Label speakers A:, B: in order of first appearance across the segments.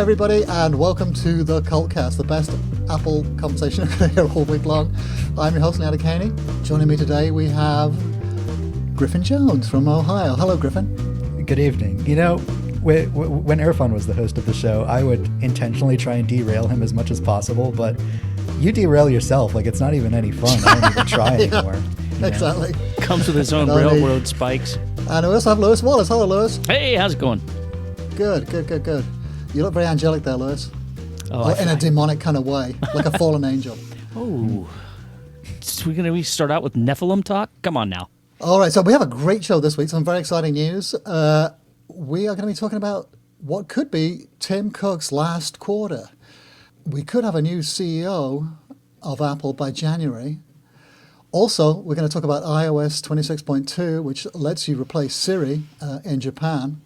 A: everybody, and welcome to the CultCast, the best Apple conversation you're going to hear all week long. I'm your host, Leonard Caney. Joining me today, we have Griffin Jones from Ohio. Hello, Griffin.
B: Good evening. You know, when Irfan was the host of the show, I would intentionally try and derail him as much as possible, but you derail yourself. Like, it's not even any fun. I don't even try anymore.
A: Exactly.
C: Comes with his own railroad spikes.
A: And we also have Lewis Wallace. Hello, Lewis.
C: Hey, how's it going?
A: Good. You look very angelic there, Lewis. In a demonic kind of way, like a fallen angel.
C: Oh. So we're going to start out with Nephilim talk? Come on now.
A: All right, so we have a great show this week, some very exciting news. We are going to be talking about what could be Tim Cook's last quarter. We could have a new CEO of Apple by January. Also, we're going to talk about iOS 26.2, which lets you replace Siri in Japan.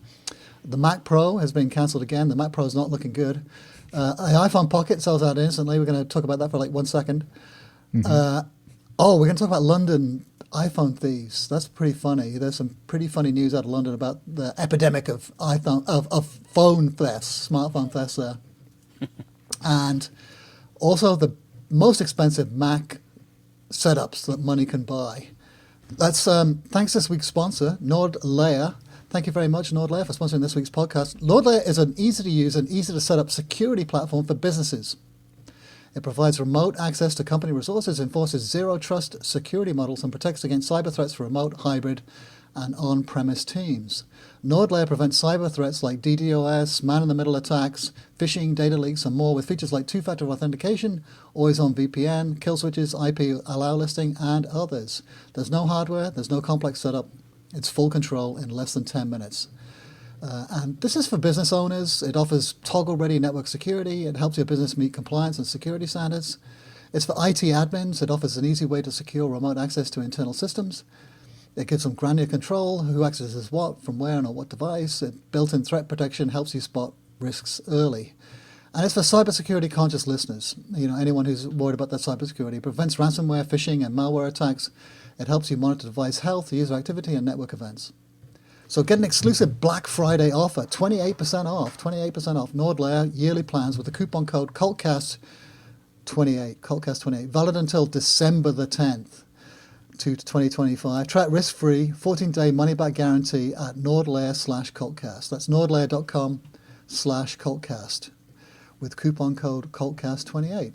A: The Mac Pro has been cancelled again. The Mac Pro is not looking good. The iPhone Pocket sells out instantly. We're going to talk about that for like 1 second. We're going to talk about London iPhone thieves. That's pretty funny. There's some pretty funny news out of London about the epidemic of phone thefts, smartphone thefts there. And also the most expensive Mac setups that money can buy. That's thanks to this week's sponsor, NordLayer. Thank you very much, NordLayer, for sponsoring this week's podcast. NordLayer is an easy-to-use and easy-to-set-up security platform for businesses. It provides remote access to company resources, enforces zero-trust security models, and protects against cyber threats for remote, hybrid, and on-premise teams. NordLayer prevents cyber threats like DDoS, man-in-the-middle attacks, phishing, data leaks, and more with features like two-factor authentication, always-on VPN, kill switches, IP allow listing, and others. There's no hardware, there's no complex setup. It's full control in less than 10 minutes. And this is for business owners. It offers toggle-ready network security. It helps your business meet compliance and security standards. It's for IT admins. It offers an easy way to secure remote access to internal systems. It gives them granular control, who accesses what, from where, and on what device. Built-in threat protection helps you spot risks early. And it's for cybersecurity conscious listeners. You know, anyone who's worried about their cybersecurity. It prevents ransomware, phishing, and malware attacks. It helps you monitor device health, user activity, and network events. So get an exclusive Black Friday offer, 28% off. NordLayer yearly plans with the coupon code CultCast28, valid until December the 10th. To 2025. Track risk-free, 14-day money-back guarantee at NordLayer/CultCast. That's NordLayer.com/CultCast with coupon code CultCast28.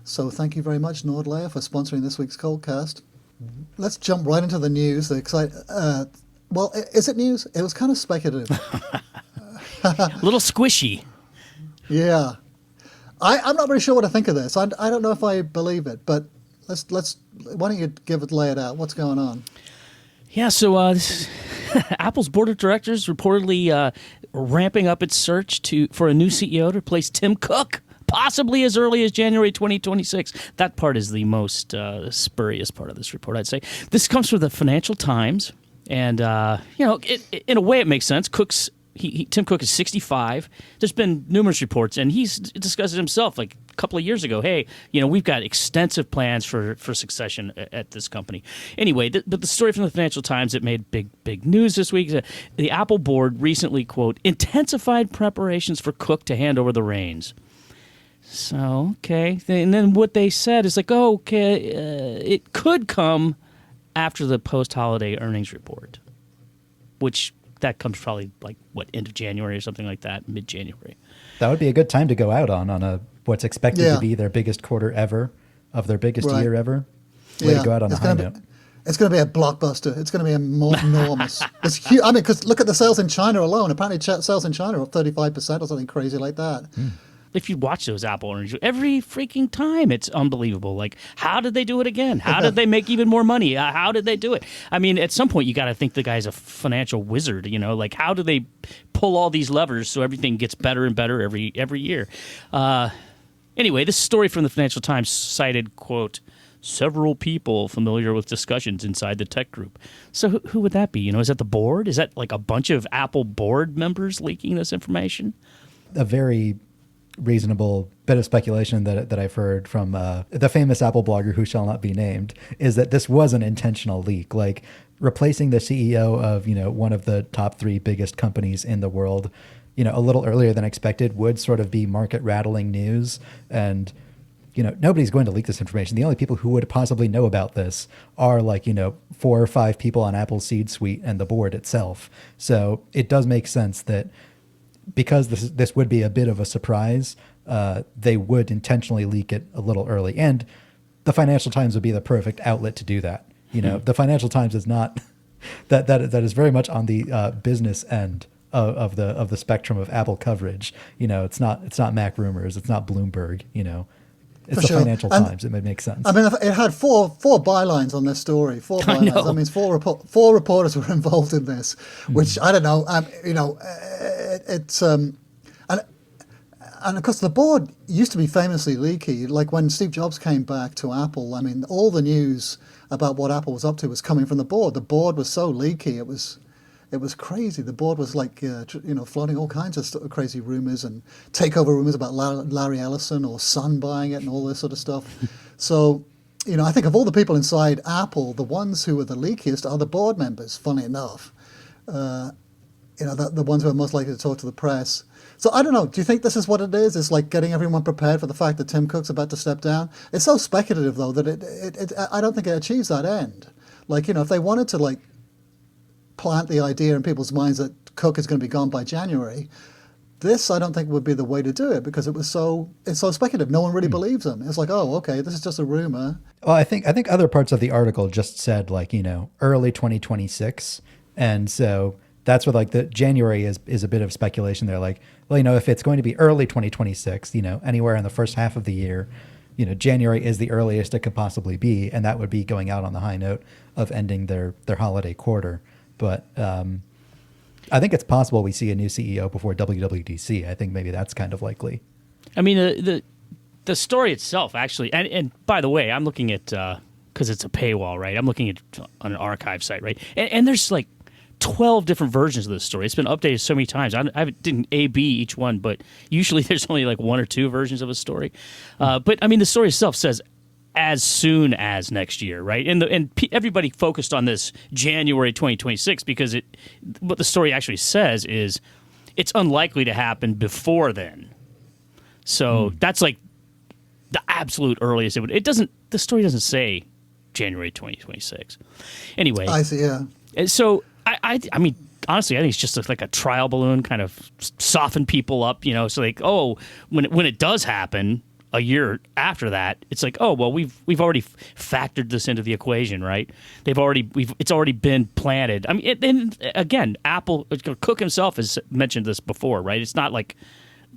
A: So thank you very much, NordLayer, for sponsoring this week's CultCast. Let's jump right into the news. Well, is it news? It was kind of speculative.
C: A little squishy.
A: Yeah. I'm not really sure what to think of this. I don't know if I believe it, but let's. Why don't you lay it out? What's going on?
C: Yeah, so Apple's board of directors reportedly ramping up its search for a new CEO to replace Tim Cook, possibly as early as January 2026. That part is the most spurious part of this report, I'd say. This comes from the Financial Times, and in a way it makes sense. Tim Cook is 65. There's been numerous reports, and he's discussed it himself like a couple of years ago. Hey, we've got extensive plans for succession at this company. Anyway, but the story from the Financial Times that made big news this week is the Apple board recently, quote, intensified preparations for Cook to hand over the reins. So, okay. And then what they said is like, it could come after the post-holiday earnings report, which that comes probably like, end of January or something like that, mid-January.
B: That would be a good time to go out on what's expected to be their biggest quarter ever, of their biggest year ever. Way to go out on a high note.
A: It's going to be a blockbuster. It's going to be enormous. It's huge. I mean, because look at the sales in China alone. Apparently sales in China are up 35% or something crazy like that.
C: If you watch those Apple earnings, every freaking time, it's unbelievable. Like, how did they do it again? How did they make even more money? How did they do it? I mean, at some point, you got to think the guy's a financial wizard. Like, how do they pull all these levers so everything gets better and better every year? Anyway, this story from the Financial Times cited, quote, several people familiar with discussions inside the tech group. So who would that be? Is that the board? Is that like a bunch of Apple board members leaking this information?
B: A very reasonable bit of speculation that I've heard from the famous Apple blogger who shall not be named is that this was an intentional leak. Like replacing the CEO of, one of the top 3 biggest companies in the world, a little earlier than expected would sort of be market rattling news. And, nobody's going to leak this information. The only people who would possibly know about this are 4 or 5 people on Apple's C-suite and the board itself. So it does make sense that because this would be a bit of a surprise, they would intentionally leak it a little early. And the Financial Times would be the perfect outlet to do that. The Financial Times is not that is very much on the business end of the spectrum of Apple coverage. It's not Mac Rumors, it's not Bloomberg. It's the Financial Times. It makes sense.
A: I mean, it had four bylines on this story. 4 bylines. That means four reporters were involved in this, which I don't know. It's and of course the board used to be famously leaky. Like when Steve Jobs came back to Apple, I mean, all the news about what Apple was up to was coming from the board. The board was so leaky. It was crazy. The board was floating all kinds of crazy rumors and takeover rumors about Larry Ellison or Sun buying it and all this sort of stuff. So, I think of all the people inside Apple, the ones who are the leakiest are the board members, funny enough. The ones who are most likely to talk to the press. So I don't know. Do you think this is what it is? It's like getting everyone prepared for the fact that Tim Cook's about to step down? It's so speculative, though, that I don't think it achieves that end. If they wanted to, plant the idea in people's minds that Cook is going to be gone by January, this I don't think would be the way to do it because it's so speculative. No one really believes them. It's like, oh, okay, this is just a rumor.
B: Well, I think other parts of the article just said early 2026, and so that's what the January is a bit of speculation there. If it's going to be early 2026, anywhere in the first half of the year, January is the earliest it could possibly be, and that would be going out on the high note of ending their holiday quarter. But I think it's possible we see a new CEO before WWDC. I think maybe that's kind of likely.
C: I mean, the story itself, actually, and by the way, I'm looking at, because it's a paywall, right? I'm looking at on an archive site, right? And there's 12 different versions of this story. It's been updated so many times. I didn't A/B each one, but usually there's only 1 or 2 versions of a story. But I mean, the story itself says as soon as next year, right? And everybody focused on this January 2026 because what the story actually says is it's unlikely to happen before then. So that's the absolute earliest it would. The story doesn't say January 2026. Anyway,
A: I see. Yeah.
C: So I mean, honestly, I think it's just a trial balloon, kind of soften people up, so when it does happen a year after that, it's we've already factored this into the equation, right? It's already been planted. I mean, and again, Apple, Cook himself has mentioned this before, right? It's not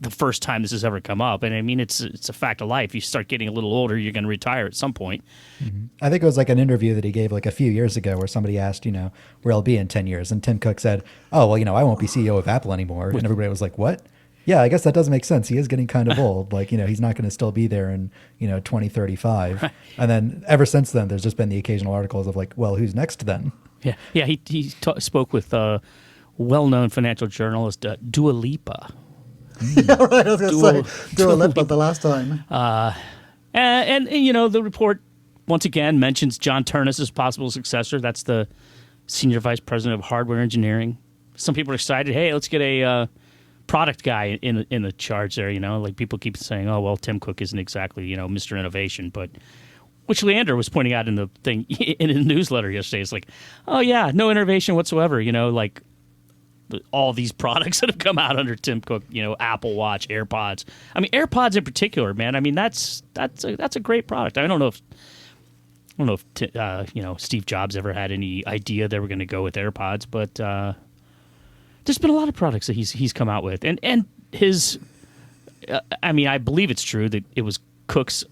C: the first time this has ever come up, and I mean, it's a fact of life. You start getting a little older, you're going to retire at some point.
B: Mm-hmm. I think it was an interview that he gave a few years ago where somebody asked, where I'll be in 10 years, and Tim Cook said, "Oh, well, I won't be CEO of Apple anymore," and everybody was like, "What?" Yeah, I guess that does make sense. He is getting kind of old. He's not going to still be there in, 2035. And then ever since then, there's just been the occasional articles of well, who's next then?
C: Yeah. Yeah. He spoke with well-known financial journalist Dua Lipa.
A: Yeah, right. I was going to say Dua Lipa the last time.
C: And the report once again mentions John Ternus as possible successor. That's the senior vice president of hardware engineering. Some people are excited. Hey, let's get a product guy in the charge there, people keep saying, oh, well, Tim Cook isn't exactly, Mr. Innovation, but which Leander was pointing out in the thing in a newsletter yesterday. It's oh yeah, no innovation whatsoever, all these products that have come out under Tim Cook, Apple Watch, AirPods. I mean, AirPods in particular, man. I mean, that's a great product. I don't know if Steve Jobs ever had any idea they were going to go with AirPods, but there's been a lot of products that he's come out with, and his. I mean, I believe it's true that it was Cook's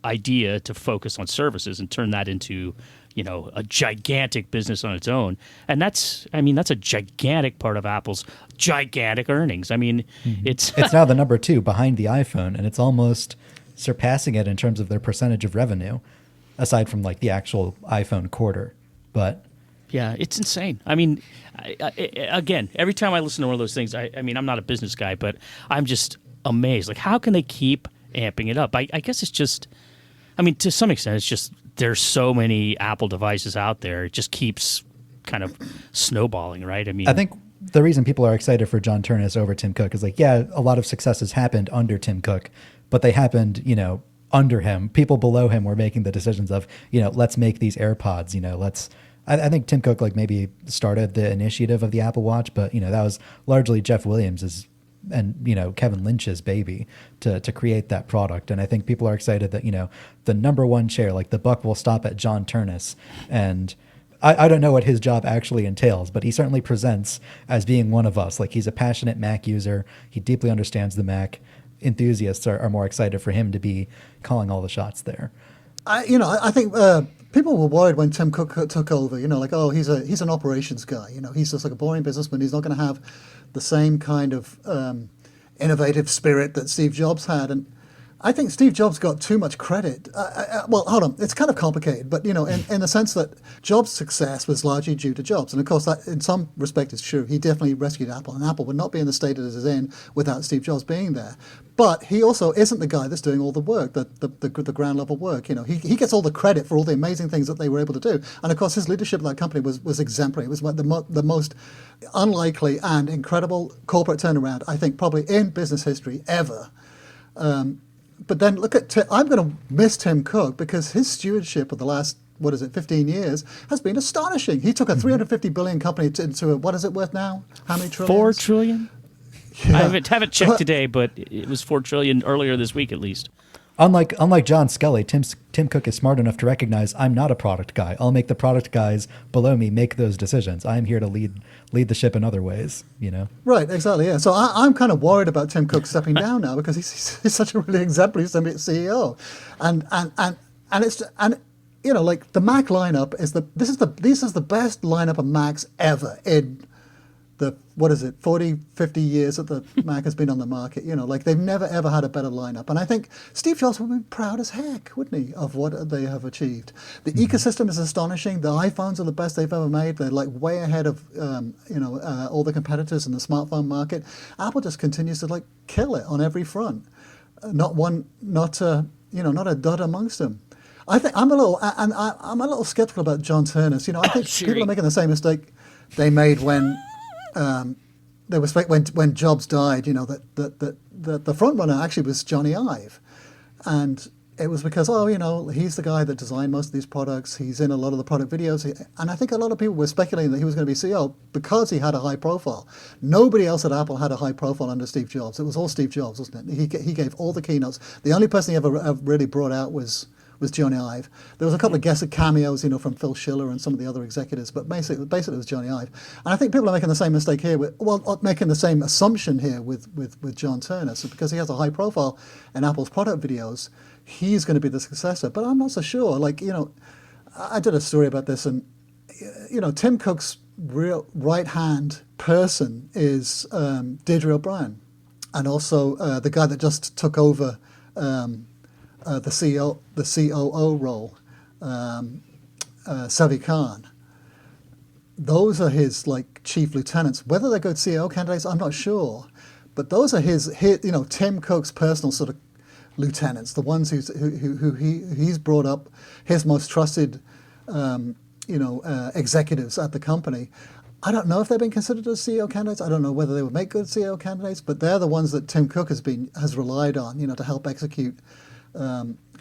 C: idea to focus on services and turn that into, a gigantic business on its own, and that's a gigantic part of Apple's gigantic earnings. I mean, it's
B: now the number 2 behind the iPhone, and it's almost surpassing it in terms of their percentage of revenue, aside from the actual iPhone quarter, but.
C: Yeah, it's insane. I mean, again, every time I listen to one of those things, I mean, I'm not a business guy, but I'm just amazed. Like, how can they keep amping it up? I guess it's just, I mean, to some extent, it's just there's so many Apple devices out there. It just keeps kind of snowballing, right? I mean,
B: I think the reason people are excited for John Ternus over Tim Cook is like, yeah, a lot of successes happened under Tim Cook, but they happened, under him. People below him were making the decisions of, let's make these AirPods, I think Tim Cook like maybe started the initiative of the Apple Watch, but that was largely Jeff Williams's and Kevin Lynch's baby to create that product. And I think people are excited that the number one chair, like the buck will stop at John Ternus. And I don't know what his job actually entails, but he certainly presents as being one of us. Like, he's a passionate Mac user. He deeply understands the Mac. Enthusiasts are more excited for him to be calling all the shots there.
A: I think people were worried when Tim Cook took over. Like, oh, he's an operations guy. He's just like a boring businessman. He's not going to have the same kind of innovative spirit that Steve Jobs had. And I think Steve Jobs got too much credit. Well, hold on, it's kind of complicated, but in the sense that Jobs' success was largely due to Jobs, and of course that in some respect is true. He definitely rescued Apple, and Apple would not be in the state it is in without Steve Jobs being there. But he also isn't the guy that's doing all the work, the ground level work. He gets all the credit for all the amazing things that they were able to do, and of course his leadership of that company was exemplary. It was the most unlikely and incredible corporate turnaround, I think, probably in business history ever. But then look at, I'm going to miss Tim Cook because his stewardship of the last, 15 years has been astonishing. He took a 350 billion company into what is it worth now? How many trillions?
C: 4 trillion?
A: Yeah.
C: I haven't checked today, but it was 4 trillion earlier this week at least.
B: Unlike John Scully, Tim Cook is smart enough to recognize I'm not a product guy. I'll make the product guys below me make those decisions. I'm here to lead the ship in other ways,
A: Right, exactly, yeah. So I'm kind of worried about Tim Cook stepping down now because he's such a really exemplary CEO, and it's like the Mac lineup this is the best lineup of Macs ever in the 40, 50 years that the Mac has been on the market. Like they've never ever had a better lineup, and I think Steve Jobs would be proud as heck, wouldn't he, of what they have achieved. The ecosystem is astonishing. The iPhones are the best they've ever made. They're like way ahead of all the competitors in the smartphone market. Apple just continues to like kill it on every front. Not a dud amongst them. I think I'm a little skeptical about John Ternus. I think
C: Siri.
A: people are making the same mistake they made when when Jobs died. That the front runner actually was Johnny Ive, and it was because he's the guy that designed most of these products. He's in a lot of the product videos, and I think a lot of people were speculating that he was going to be CEO because he had a high profile. Nobody else at Apple had a high profile under Steve Jobs. It was all Steve Jobs, wasn't it? He gave all the keynotes. The only person he ever really brought out was Johnny Ive. There was a couple of guest cameos, from Phil Schiller and some of the other executives, but basically it was Johnny Ive. And I think people are making the same mistake here making the same assumption here with John Ternus, because he has a high profile in Apple's product videos. He's going to be the successor, but I'm not so sure. I did a story about this, and Tim Cook's real right-hand person is Deirdre O'Brien, and also the guy that just took over the COO role, Savi Khan. Those are his chief lieutenants. Whether they're good CEO candidates, I'm not sure, but those are his Tim Cook's personal sort of lieutenants, the ones who he's brought up, his most trusted executives at the company. I don't know if they've been considered as CEO candidates. I don't know whether they would make good CEO candidates, but they're the ones that Tim Cook has relied on, to help execute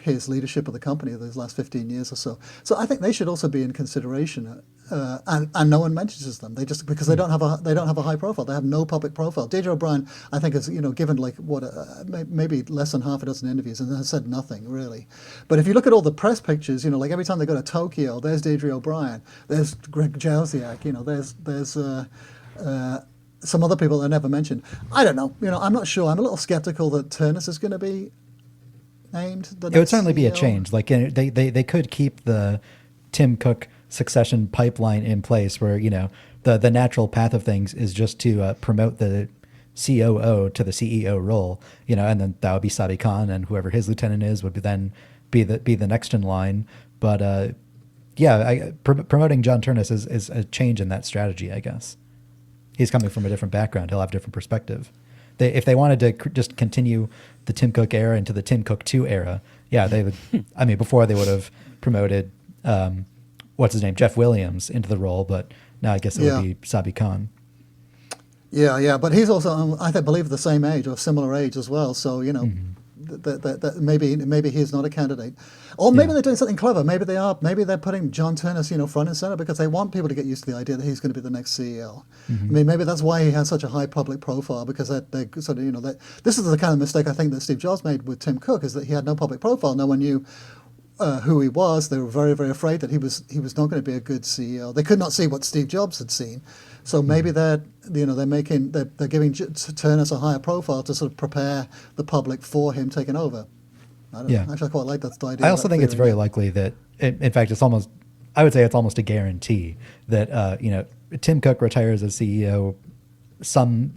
A: his leadership of the company those last 15 years or so. So I think they should also be in consideration, and no one mentions them. They just because they don't have a high profile. They have no public profile. Deirdre O'Brien, I think, is given maybe less than half a dozen interviews and has said nothing really. But if you look at all the press pictures, every time they go to Tokyo, there's Deirdre O'Brien, there's Greg Jauziak, there's some other people that I never mentioned. I don't know. I'm not sure. I'm a little skeptical that Ternus is going to be named.
B: It would certainly be a change. They could keep the Tim Cook succession pipeline in place, where the natural path of things is just to promote the COO to the CEO role, and then that would be Savi Khan, and whoever his lieutenant is would be the next in line. But promoting John Ternus is a change in that strategy, I guess. He's coming from a different background. He'll have a different perspective. if they wanted to just continue the Tim Cook era into the Tim Cook 2 era, yeah, they would. I mean, before they would have promoted what's his name, Jeff Williams, into the role, but now I guess it would be Sabi Khan.
A: Yeah, but he's also, I believe, the same age or similar age as well. So that maybe he's not a candidate, or maybe they're doing something clever. Maybe they are. Maybe they're putting John Ternus, front and center because they want people to get used to the idea that he's going to be the next CEO. I mean, maybe that's why he has such a high public profile, because they sort of this is the kind of mistake I think that Steve Jobs made with Tim Cook, is that he had no public profile. No one knew who he was. They were very, very afraid that he was not going to be a good CEO. They could not see what Steve Jobs had seen. So maybe they're giving Ternus a higher profile to sort of prepare the public for him taking over. I don't know. Actually, I quite like that idea.
B: I also think it's very likely that, in fact, I would say it's almost a guarantee that Tim Cook retires as CEO some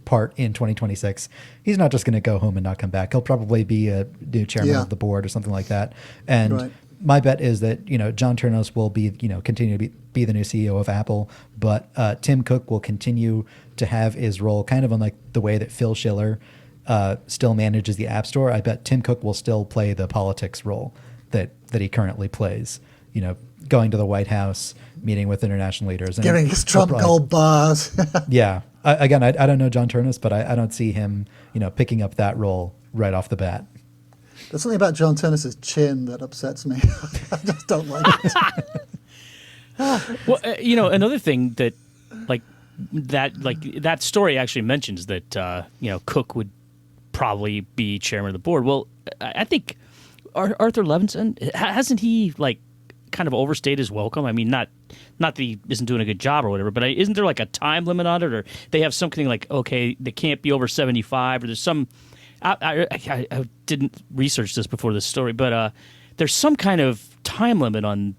B: part in 2026. He's not just going to go home and not come back. He'll probably be a new chairman of the board or something like that. And my bet is that John Ternus will be continue to be the new CEO of Apple, but Tim Cook will continue to have his role kind of on like the way that Phil Schiller still manages the App Store. I bet Tim Cook will still play the politics role that he currently plays. Going to the White House, meeting with international leaders, and
A: giving his Trump gold bars.
B: Yeah. I don't know John Ternus, but I don't see him picking up that role right off the bat.
A: There's something about John Ternus's chin that upsets me. I just don't like it.
C: Well, another thing that that story actually mentions that Cook would probably be chairman of the board. Well, I think Arthur Levinson, hasn't he kind of overstayed his welcome? I mean, not that he isn't doing a good job or whatever, but isn't there like a time limit on it, or they have something like, okay, they can't be over 75, or there's some. I didn't research this before this story, but there's some kind of time limit on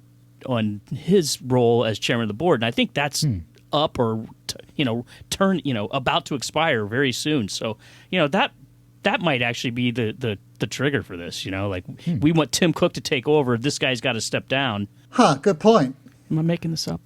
C: his role as chairman of the board, and I think that's up or about to expire very soon. So that might actually be the trigger for this. We want Tim Cook to take over. This guy's got to step down.
A: Good point.
C: Am I making this up?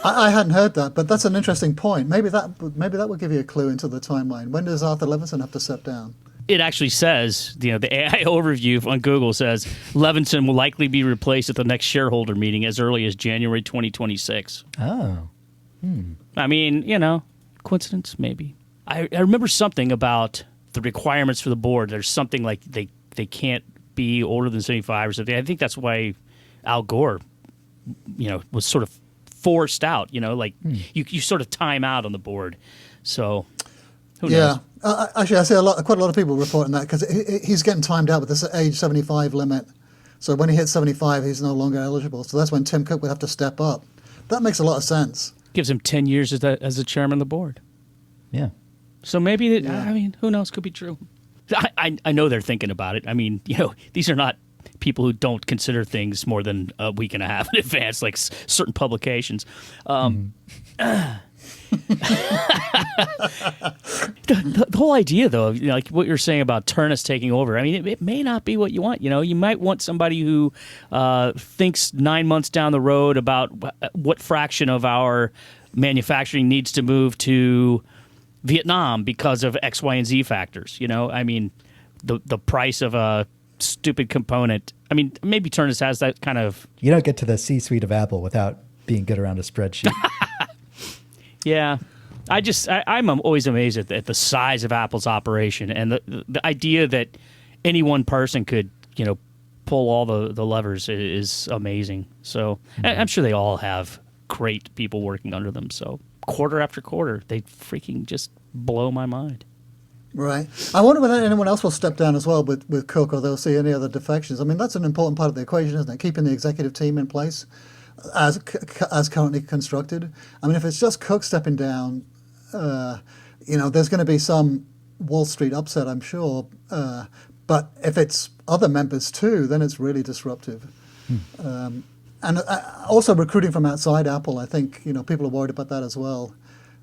A: I hadn't heard that, but that's an interesting point. Maybe that will give you a clue into the timeline. When does Arthur Levinson have to step down?
C: It actually says, the AI overview on Google says Levinson will likely be replaced at the next shareholder meeting as early as January 2026.
B: Oh.
C: I mean, coincidence, maybe. I remember something about the requirements for the board. There's something like they can't be older than 75 or something. I think that's why Al Gore, was sort of forced out, you sort of time out on the board. So who knows?
A: Actually, I see quite a lot of people reporting that, because he's getting timed out with this age 75 limit. So when he hits 75, he's no longer eligible. So that's when Tim Cook would have to step up. That makes a lot of sense.
C: Gives him 10 years as the chairman of the board.
B: Yeah.
C: So maybe, I mean, who knows? Could be true. I know they're thinking about it. I mean, these are not people who don't consider things more than a week and a half in advance, like certain publications. The whole idea, though, like what you're saying about Ternus taking over, I mean, it may not be what you want. You might want somebody who thinks 9 months down the road about what fraction of our manufacturing needs to move to Vietnam because of X, Y, and Z factors. I mean, the price of a stupid component. I mean, maybe Ternus has that kind of.
B: You don't get to the C-suite of Apple without being good around a spreadsheet.
C: Yeah. I'm always amazed at the size of Apple's operation, and the idea that any one person could, pull all the levers is amazing. So I'm sure they all have great people working under them. So quarter after quarter, they freaking just blow my mind.
A: Right. I wonder whether anyone else will step down as well with Cook, or they'll see any other defections. I mean, that's an important part of the equation, isn't it? Keeping the executive team in place as currently constructed. I mean, if it's just Cook stepping down, there's going to be some Wall Street upset, I'm sure. But if it's other members too, then it's really disruptive. And also recruiting from outside Apple, I think people are worried about that as well.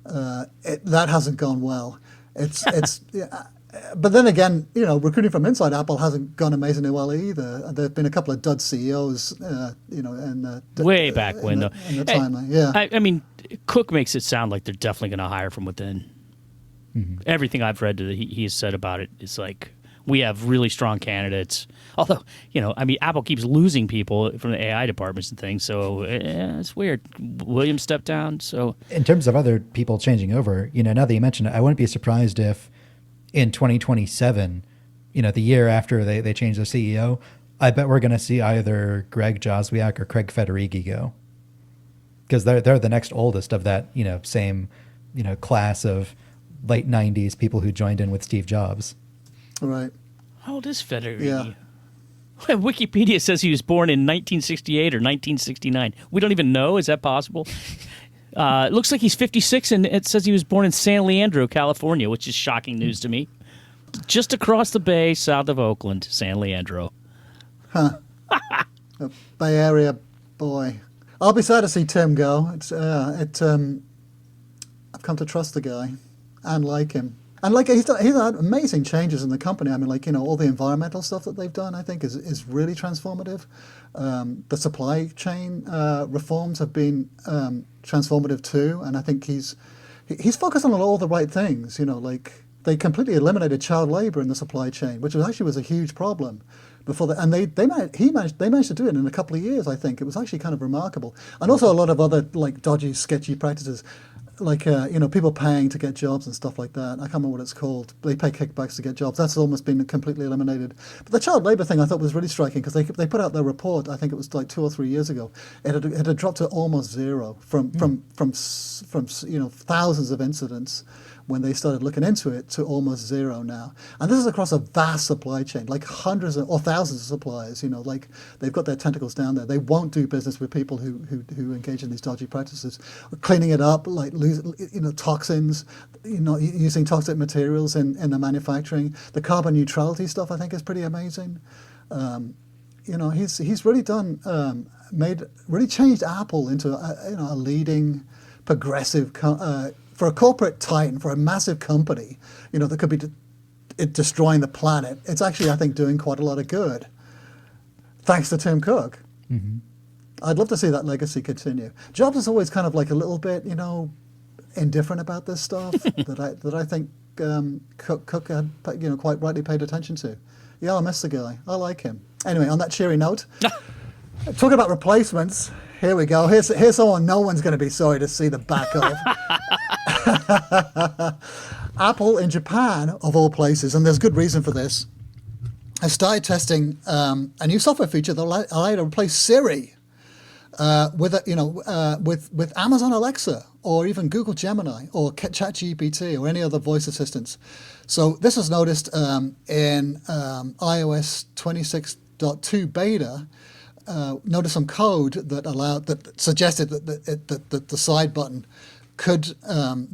A: That hasn't gone well. But then again, recruiting from inside Apple hasn't gone amazingly well either. There've been a couple of dud CEOs,
C: way back when, though.
A: In the timeline, yeah.
C: I mean, Cook makes it sound like they're definitely going to hire from within. Everything I've read that he has said about it is like, we have really strong candidates. Although, Apple keeps losing people from the AI departments and things, so it's weird. William stepped down, so...
B: In terms of other people changing over, now that you mentioned it, I wouldn't be surprised if in 2027, the year after they change the CEO, I bet we're going to see either Greg Joswiak or Craig Federighi go. Because they're the next oldest of that, same, class of late 90s people who joined in with Steve Jobs.
A: Right.
C: How old is Federighi?
A: Yeah.
C: Wikipedia says he was born in 1968 or 1969. We don't even know. Is that possible? It looks like he's 56, and it says he was born in San Leandro, California, which is shocking news to me. Just across the bay, south of Oakland, San Leandro.
A: A Bay Area boy. I'll be sad to see Tim go. I've come to trust the guy and like him. And he's had amazing changes in the company. I mean, all the environmental stuff that they've done, I think, is really transformative. The supply chain reforms have been transformative too, and I think he's focused on all the right things. They completely eliminated child labor in the supply chain, which was a huge problem before that, and they managed to do it in a couple of years. I think it was actually kind of remarkable, and also a lot of other dodgy, sketchy practices. People paying to get jobs and stuff like that. I can't remember what it's called. They pay kickbacks to get jobs. That's almost been completely eliminated. But the child labor thing I thought was really striking because they put out their report. I think it was like 2 or 3 years ago. It had dropped to almost zero from thousands of incidents when they started looking into it to almost zero now. And this is across a vast supply chain, like hundreds or thousands of suppliers. They've got their tentacles down there. They won't do business with people who engage in these dodgy practices, cleaning it up, toxins, using toxic materials in the manufacturing. The carbon neutrality stuff I think is pretty amazing. He's really really changed Apple into a leading progressive for a corporate titan, for a massive company, that could be destroying the planet. It's actually, I think, doing quite a lot of good, thanks to Tim Cook. Mm-hmm. I'd love to see that legacy continue. Jobs is always kind of like a little bit, indifferent about this stuff that I think Cook had, quite rightly paid attention to. Yeah, I miss the guy. I like him. Anyway, on that cheery note, talking about replacements, here we go. Here's someone no one's going to be sorry to see the back of. Apple in Japan, of all places, and there's good reason for this, has started testing a new software feature that will allow you to replace Siri with Amazon Alexa or even Google Gemini or ChatGPT or any other voice assistants. So this was noticed in iOS 26.2 beta. Noticed some code that suggested that the side button could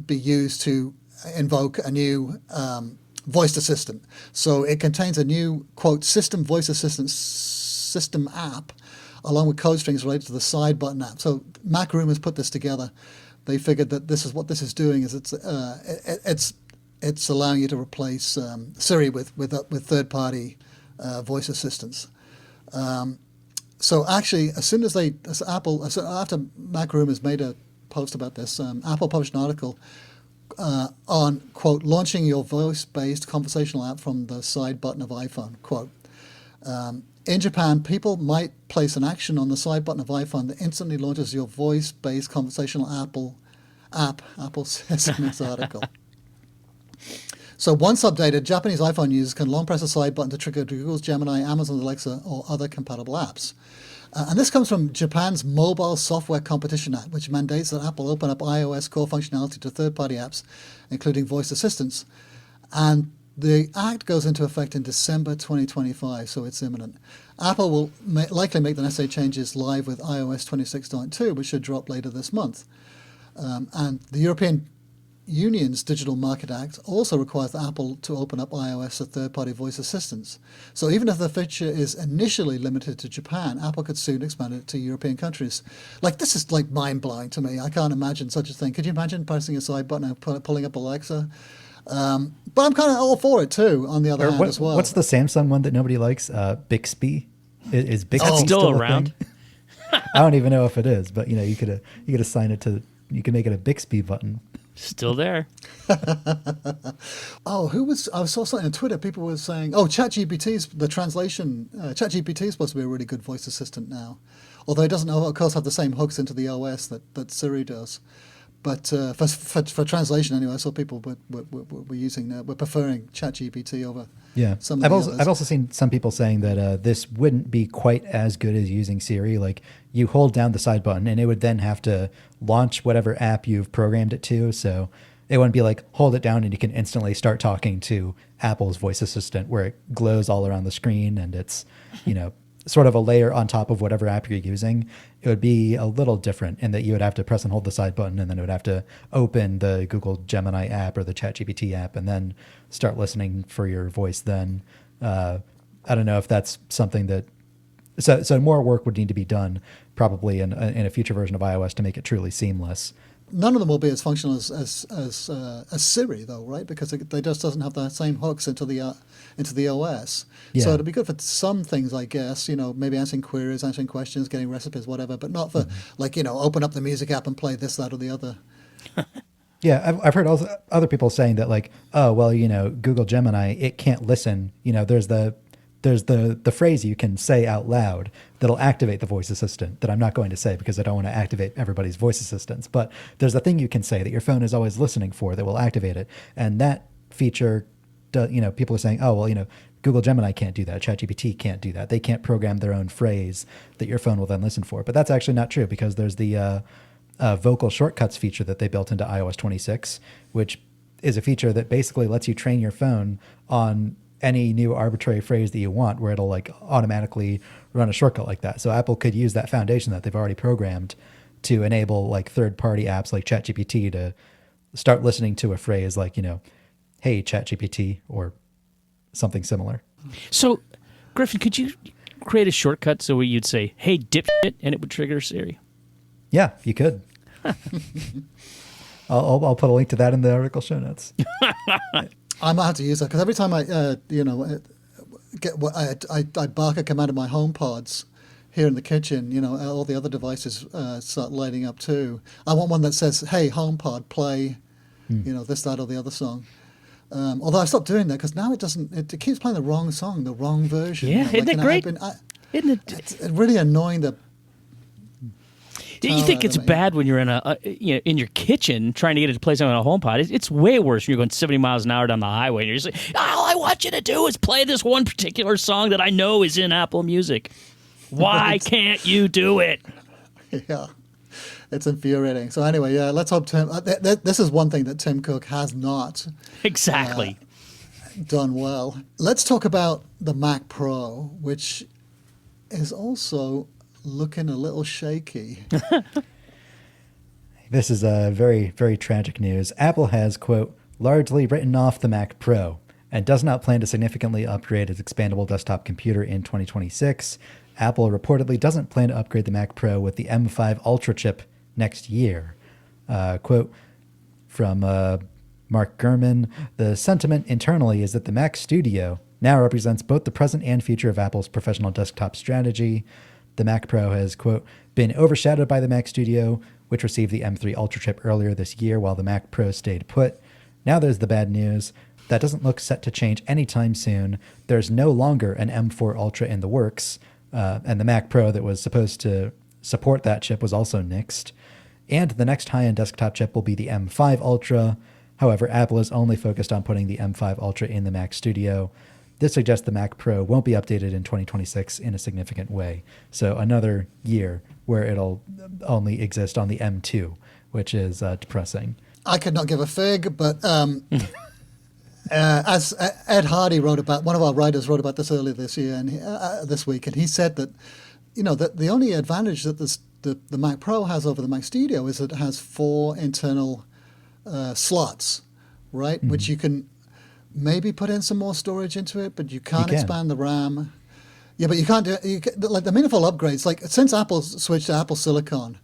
A: be used to invoke a new voice assistant. So it contains a new, quote, system voice assistant system app, along with code strings related to the side button app. So Macroom put this together. They figured that this is doing is it's allowing you to replace Siri with third-party voice assistants. So actually, after Macroom has made a post about this, Apple published an article on, quote, launching your voice-based conversational app from the side button of iPhone, quote. In Japan, people might place an action on the side button of iPhone that instantly launches your voice-based conversational app, Apple says in this article. So once updated, Japanese iPhone users can long press the side button to trigger Google's Gemini, Amazon Alexa, or other compatible apps. And this comes from Japan's Mobile Software Competition Act, which mandates that Apple open up iOS core functionality to third-party apps, including voice assistants. And the act goes into effect in December 2025, so it's imminent. Apple will likely make the necessary changes live with iOS 26.2, which should drop later this month. And the European Union's Digital Market Act also requires Apple to open up iOS to third-party voice assistants. So even if the feature is initially limited to Japan, Apple could soon expand it to European countries. This is mind-blowing to me. I can't imagine such a thing. Could you imagine pressing a side button and pulling up Alexa? But I'm kind of all for it too, on the other hand as well.
B: What's the Samsung one that nobody likes? Bixby? Is Bixby
C: still around?
B: I don't even know if it is, but you could assign it to, you can make it a Bixby button.
C: Still there.
A: Oh, I saw something on Twitter. People were saying, oh, ChatGPT's the translation. ChatGPT is supposed to be a really good voice assistant now. Although it doesn't, of course, have the same hooks into the OS that Siri does. But for translation anyway, I saw people were using, were preferring ChatGPT over some of the others.
B: I've also seen some people saying that this wouldn't be quite as good as using Siri. Like you hold down the side button and it would then have to launch whatever app you've programmed it to. So it wouldn't be like hold it down and you can instantly start talking to Apple's voice assistant where it glows all around the screen and it's, sort of a layer on top of whatever app you're using. It would be a little different in that you would have to press and hold the side button and then it would have to open the Google Gemini app or the ChatGPT app and then start listening for your voice then. I don't know if that's something that... So more work would need to be done probably in a future version of iOS to make it truly seamless.
A: None of them will be as functional as Siri, though, right? Because they just doesn't have the same hooks into the OS.
B: Yeah.
A: So it'll be good for some things, I guess. Maybe answering queries, answering questions, getting recipes, whatever. But not for open up the music app and play this, that, or the other.
B: Yeah, I've heard also other people saying that like, oh well, Google Gemini, it can't listen. There's the phrase you can say out loud that'll activate the voice assistant that I'm not going to say because I don't want to activate everybody's voice assistants. But there's a thing you can say that your phone is always listening for that will activate it. And that feature, people are saying, oh, well, Google Gemini can't do that. ChatGPT can't do that. They can't program their own phrase that your phone will then listen for. But that's actually not true because there's the vocal shortcuts feature that they built into iOS 26, which is a feature that basically lets you train your phone on any new arbitrary phrase that you want where it'll like automatically run a shortcut like that. So Apple could use that foundation that they've already programmed to enable like third-party apps like ChatGPT to start listening to a phrase like, hey, ChatGPT or something similar. So,
C: Griffin, could you create a shortcut so you'd say, hey, dipshit, and it would trigger Siri?
B: Yeah, you could. I'll put a link to that in the article show notes.
A: I might have to use that because every time I bark a command of my HomePods here in the kitchen, all the other devices start lighting up too. I want one that says, "Hey, HomePod, play," this, that, or the other song. Although I stopped doing that because now it doesn't. It keeps playing the wrong song, the wrong version.
C: Yeah, isn't it great? Isn't it?
A: It's really annoying.
C: You think it's bad when you're in in your kitchen trying to get it to play something on a HomePod. It's way worse when you're going 70 miles an hour down the highway and you're just like, all I want you to do is play this one particular song that I know is in Apple Music. Why can't you do it?
A: Yeah, it's infuriating. So anyway, let's hope Tim... this is one thing that Tim Cook has not
C: exactly
A: done well. Let's talk about the Mac Pro, which is also looking a little shaky.
B: This is a very, very tragic news. Apple has, quote, largely written off the Mac Pro and does not plan to significantly upgrade its expandable desktop computer in 2026. Apple reportedly doesn't plan to upgrade the Mac Pro with the M5 Ultra chip next year. Quote from Mark Gurman, the sentiment internally is that the Mac Studio now represents both the present and future of Apple's professional desktop strategy. The Mac Pro has, quote, been overshadowed by the Mac Studio, which received the M3 Ultra chip earlier this year while the Mac Pro stayed put. Now there's the bad news. That doesn't look set to change anytime soon. There's no longer an M4 Ultra in the works, and the Mac Pro that was supposed to support that chip was also nixed. And the next high-end desktop chip will be the M5 Ultra. However, Apple is only focused on putting the M5 Ultra in the Mac Studio. This suggests the Mac Pro won't be updated in 2026 in a significant way. So another year where it'll only exist on the M2, which is depressing.
A: I could not give a fig, but as Ed Hardy wrote about, one of our writers wrote about this earlier this year and this week, and he said that, that the only advantage that the Mac Pro has over the Mac Studio is that it has 4 internal slots, right, which you can maybe put in some more storage into it, but you can't expand the RAM. Yeah, but you can't do like the meaningful upgrades. Like since Apple switched to Apple Silicon,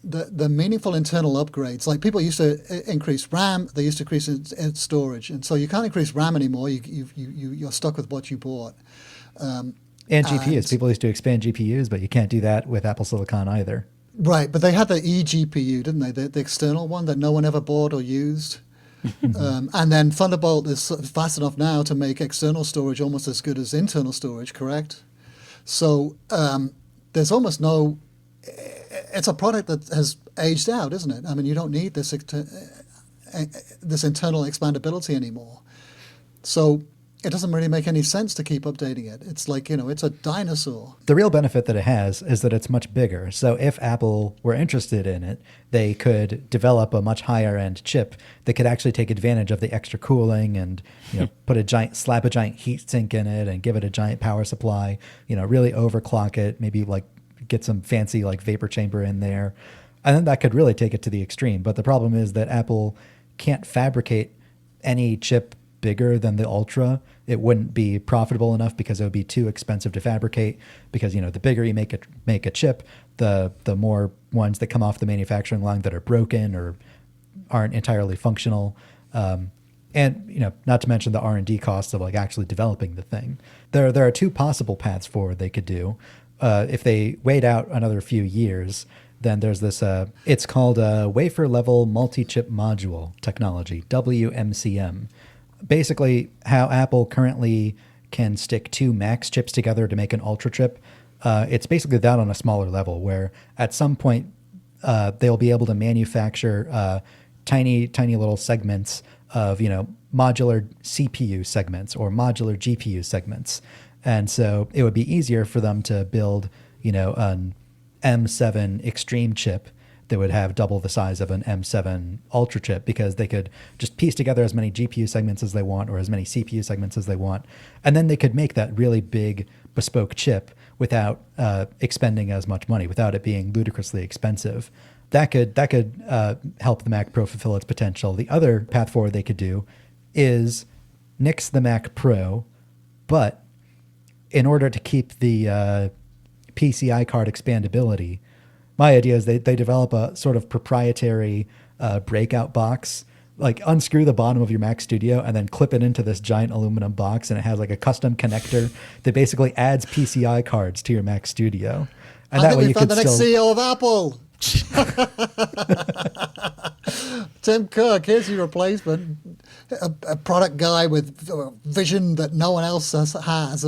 A: the meaningful internal upgrades. Like people used to increase RAM, they used to increase in storage, and so you can't increase RAM anymore. You're stuck with what you bought.
B: And GPUs. People used to expand GPUs, but you can't do that with Apple Silicon either.
A: Right, but they had the eGPU, didn't they? The external one that no one ever bought or used. And then Thunderbolt is fast enough now to make external storage almost as good as internal storage, correct? So there's almost no. It's a product that has aged out, isn't it? I mean, you don't need this internal expandability anymore. So it doesn't really make any sense to keep updating it. It's like, it's a dinosaur.
B: The real benefit that it has is that it's much bigger. So if Apple were interested in it, they could develop a much higher end chip that could actually take advantage of the extra cooling and slap a giant heat sink in it and give it a giant power supply, really overclock it, maybe like get some fancy like vapor chamber in there. And then that could really take it to the extreme. But the problem is that Apple can't fabricate any chip bigger than the Ultra. It wouldn't be profitable enough because it would be too expensive to fabricate, because the bigger you make a chip, the more ones that come off the manufacturing line that are broken or aren't entirely functional. And not to mention the R&D costs of like actually developing the thing. There are two possible paths forward they could do. If they wait out another few years, then there's this, it's called wafer level multi-chip module technology, WMCM. Basically, how Apple currently can stick two Max chips together to make an Ultra chip, it's basically that on a smaller level, where at some point they'll be able to manufacture tiny little segments of modular CPU segments or modular GPU segments, and so it would be easier for them to build an M7 Extreme chip that would have double the size of an M7 Ultra chip, because they could just piece together as many GPU segments as they want or as many CPU segments as they want. And then they could make that really big bespoke chip without expending as much money, without it being ludicrously expensive. That could help the Mac Pro fulfill its potential. The other path forward they could do is nix the Mac Pro, but in order to keep the PCI card expandability, my idea is they develop a sort of proprietary breakout box, like unscrew the bottom of your Mac Studio and then clip it into this giant aluminum box, and it has like a custom connector that basically adds PCI cards to your Mac Studio. And
A: I think we found the next CEO of Apple. Tim Cook, here's your replacement. A product guy with vision that no one else has.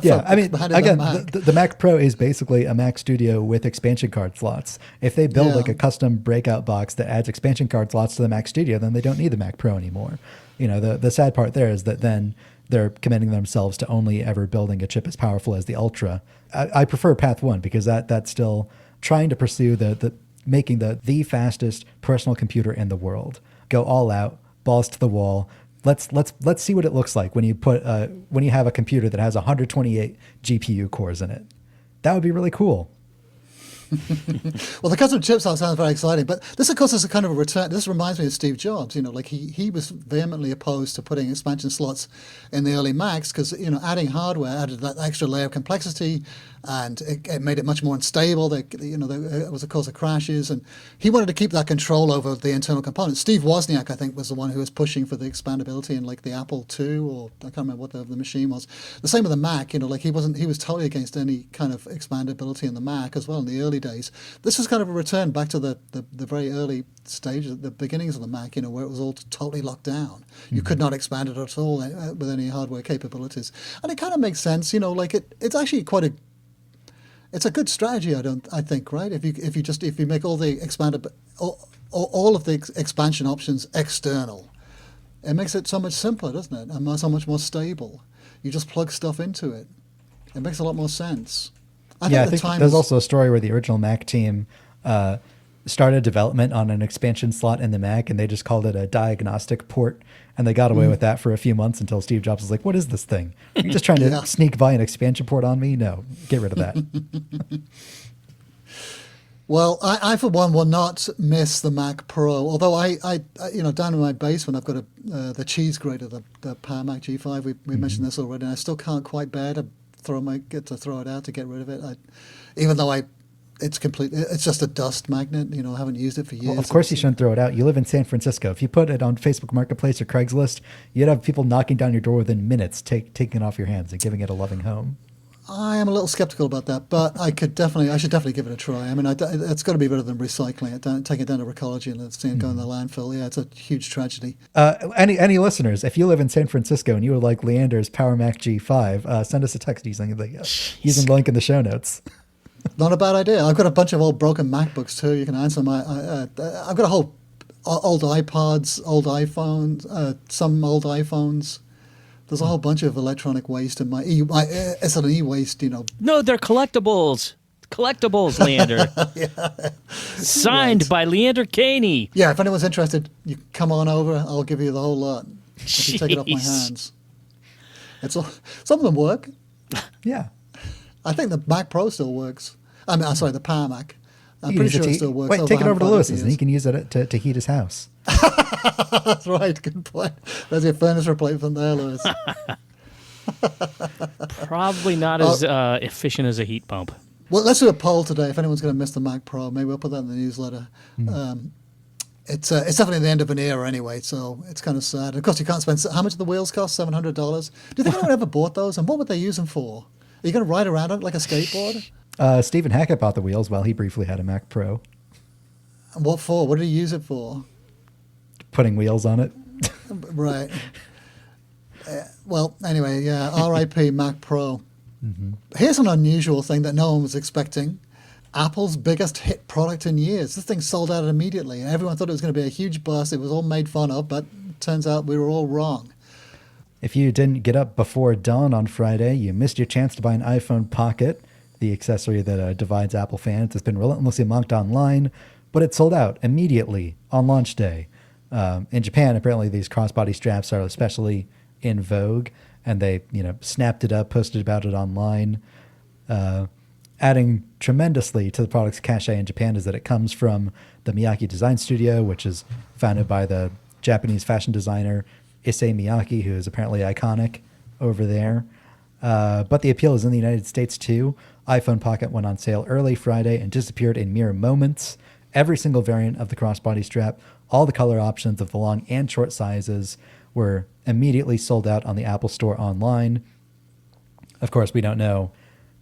B: Yeah, I mean, again, the Mac Pro is basically a Mac Studio with expansion card slots. If they build like a custom breakout box that adds expansion card slots to the Mac Studio, then they don't need the Mac Pro anymore. The sad part there is that then they're committing themselves to only ever building a chip as powerful as the Ultra. I prefer path one, because that's still trying to pursue the making the fastest personal computer in the world. Go all out, balls to the wall. Let's see what it looks like when you have a computer that has 128 GPU cores in it. That would be really cool.
A: Well, the custom chip sounds very exciting, but this, of course, is a kind of a return. This reminds me of Steve Jobs. Like he was vehemently opposed to putting expansion slots in the early Macs because adding hardware added that extra layer of complexity, and it made it much more unstable. There was a cause of crashes, and he wanted to keep that control over the internal components. Steve Wozniak, I think, was the one who was pushing for the expandability in like the Apple II, or I can't remember what the machine was. The same with the Mac. He was totally against any kind of expandability in the Mac as well in the early days. This is kind of a return back to the very early stages, the beginnings of the Mac, where it was all totally locked down. You could not expand it at all with any hardware capabilities, and it kind of makes sense. It's actually it's a good strategy. I think, right? If you make all the all of the expansion options external, it makes it so much simpler, doesn't it? And so much more stable. You just plug stuff into it. It makes a lot more sense. I think
B: there's also a story where the original Mac team started development on an expansion slot in the Mac, and they just called it a diagnostic port, and they got away with that for a few months until Steve Jobs was like, "What is this thing? Are you just trying to sneak by an expansion port on me? No, get rid of that."
A: Well, I for one will not miss the Mac Pro. Although I down in my basement I've got the cheese grater, the Power Mac G5. We mentioned this already, and I still can't quite bear to throw it out, to get rid of it. Even though it's just a dust magnet. I haven't used it for years.
B: Well, of course you shouldn't throw it out. You live in San Francisco. If you put it on Facebook Marketplace or Craigslist, you'd have people knocking down your door within minutes, taking it off your hands and giving it a loving home.
A: I am a little skeptical about that, but I should definitely give it a try. I mean, it's got to be better than recycling it, taking it down to Recology and seeing it go in the landfill. Yeah, it's a huge tragedy.
B: Any listeners, if you live in San Francisco and you would like Leander's Power Mac G5, send us a text using the link in the show notes.
A: Not a bad idea. I've got a bunch of old broken MacBooks too. You can answer I've got a whole old iPods, old iPhones, some old iPhones. There's a whole bunch of electronic waste in it's an e-waste,
C: No, they're collectibles. Collectibles, Leander. Signed by Leander Caney.
A: Yeah, if anyone's interested, you come on over. I'll give you the whole lot. If you take it off my hands. Some of them work.
B: Yeah.
A: I think the Mac Pro still works. I mean, sorry, the Power Mac. I'm pretty sure it still works.
B: Wait, take it over to Lewis's and he can use it to heat his house.
A: That's right. Good point. There's your furnace replacement there, Lewis.
C: Probably not as efficient as a heat pump.
A: Well, let's do a poll today. If anyone's going to miss the Mac Pro, maybe we'll put that in the newsletter. It's definitely the end of an era anyway, so it's kind of sad. Of course, you can't spend. How much do the wheels cost? $700. Do you think anyone ever bought those? And what would they use them for? Are you going to ride around on it like a skateboard?
B: Stephen Hackett bought the wheels while he briefly had a Mac Pro.
A: And what for? What did he use it for?
B: Putting wheels on it.
A: Right. Well, anyway, yeah, R.I.P. Mac Pro. Here's an unusual thing that no one was expecting. Apple's biggest hit product in years. This thing sold out immediately, and everyone thought it was going to be a huge bust. It was all made fun of, but it turns out we were all wrong.
B: If you didn't get up before dawn on Friday, you missed your chance to buy an iPhone Pocket, the accessory that divides Apple fans. It's been relentlessly mocked online, but it sold out immediately on launch day. In Japan, apparently these crossbody straps are especially in vogue, and they snapped it up, posted about it online. Adding tremendously to the product's cachet in Japan is that it comes from the Miyake Design Studio, which is founded by the Japanese fashion designer Issei Miyake, who is apparently iconic over there. But the appeal is in the United States too. iPhone Pocket went on sale early Friday and disappeared in mere moments. Every single variant of the crossbody strap, all the color options of the long and short sizes were immediately sold out on the Apple Store online. Of course, we don't know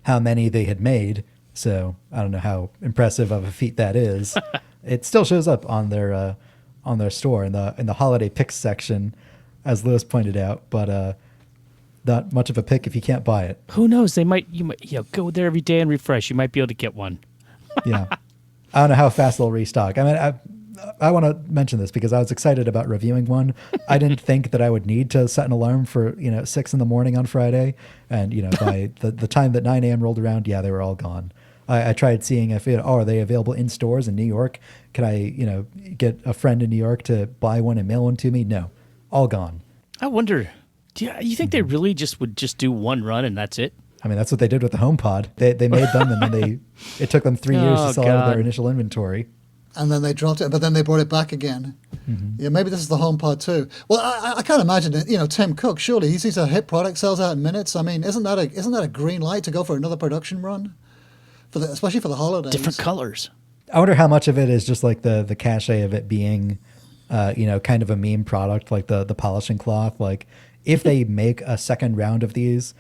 B: how many they had made, so I don't know how impressive of a feat that is. It still shows up on their store in the holiday picks section, as Lewis pointed out, but not much of a pick if you can't buy it.
C: Who knows? You might go there every day and refresh. You might be able to get one.
B: Yeah. I don't know how fast they'll restock. I mean, I want to mention this because I was excited about reviewing one. I didn't think that I would need to set an alarm for 6 a.m. on Friday, and by the time that 9 a.m. rolled around, they were all gone. I tried seeing if are they available in stores in New York? Could I get a friend in New York to buy one and mail one to me? No, all gone.
C: I wonder. You think they really would just do one run and that's it?
B: I mean, that's what they did with the HomePod. They made them, and then it took them 3 years to sell out of their initial inventory.
A: And then they dropped it, but then they brought it back again. Yeah, maybe this is the HomePod too. Well, I can't imagine it. Tim Cook, surely he sees a hit product, sells out in minutes. I mean, isn't that a green light to go for another production run, especially for the holidays?
C: Different colors.
B: I wonder how much of it is just like the cachet of it being, kind of a meme product, like the polishing cloth. Like, if they make a second round of these,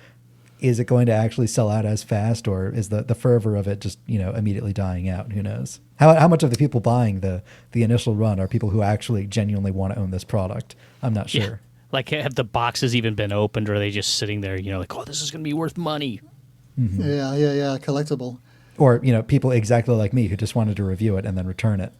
B: is it going to actually sell out as fast, or is the fervor of it just immediately dying out? Who knows? How much of the people buying the initial run are people who actually genuinely want to own this product? I'm not sure.
C: Yeah. Like, have the boxes even been opened, or are they just sitting there? Like, oh, this is going to be worth money.
B: Mm-hmm.
A: Yeah, collectible.
B: Or people exactly like me who just wanted to review it and then return it.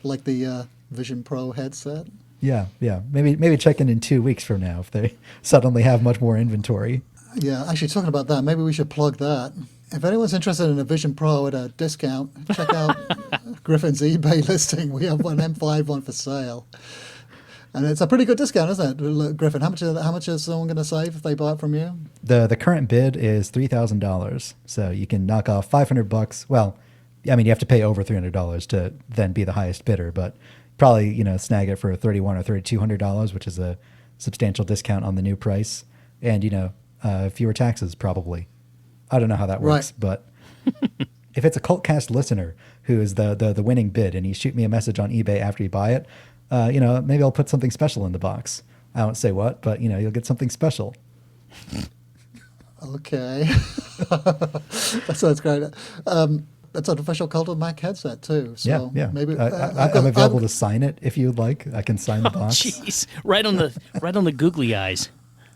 A: Like the Vision Pro headset.
B: Yeah. Maybe check in 2 weeks from now if they suddenly have much more inventory.
A: Yeah, actually, talking about that, maybe we should plug that. If anyone's interested in a Vision Pro at a discount, check out Griffin's eBay listing. We have one M5 one for sale. And it's a pretty good discount, isn't it, Griffin? How much is someone going to save if they buy it from you?
B: The current bid is $3,000, so you can knock off $500. Well, I mean, you have to pay over $300 to then be the highest bidder, but probably snag it for $3,100 or $3,200, which is a substantial discount on the new price, and fewer taxes probably. I don't know how that works, but if it's a CultCast listener who is the winning bid, and you shoot me a message on eBay after you buy it, maybe I'll put something special in the box. I won't say what, but you'll get something special.
A: Okay. That sounds great. It's an official Cult of Mac headset too. So
B: Yeah.
A: maybe
B: I'm available to sign it if you'd like. I can sign the box.
C: Jeez, right on the googly eyes.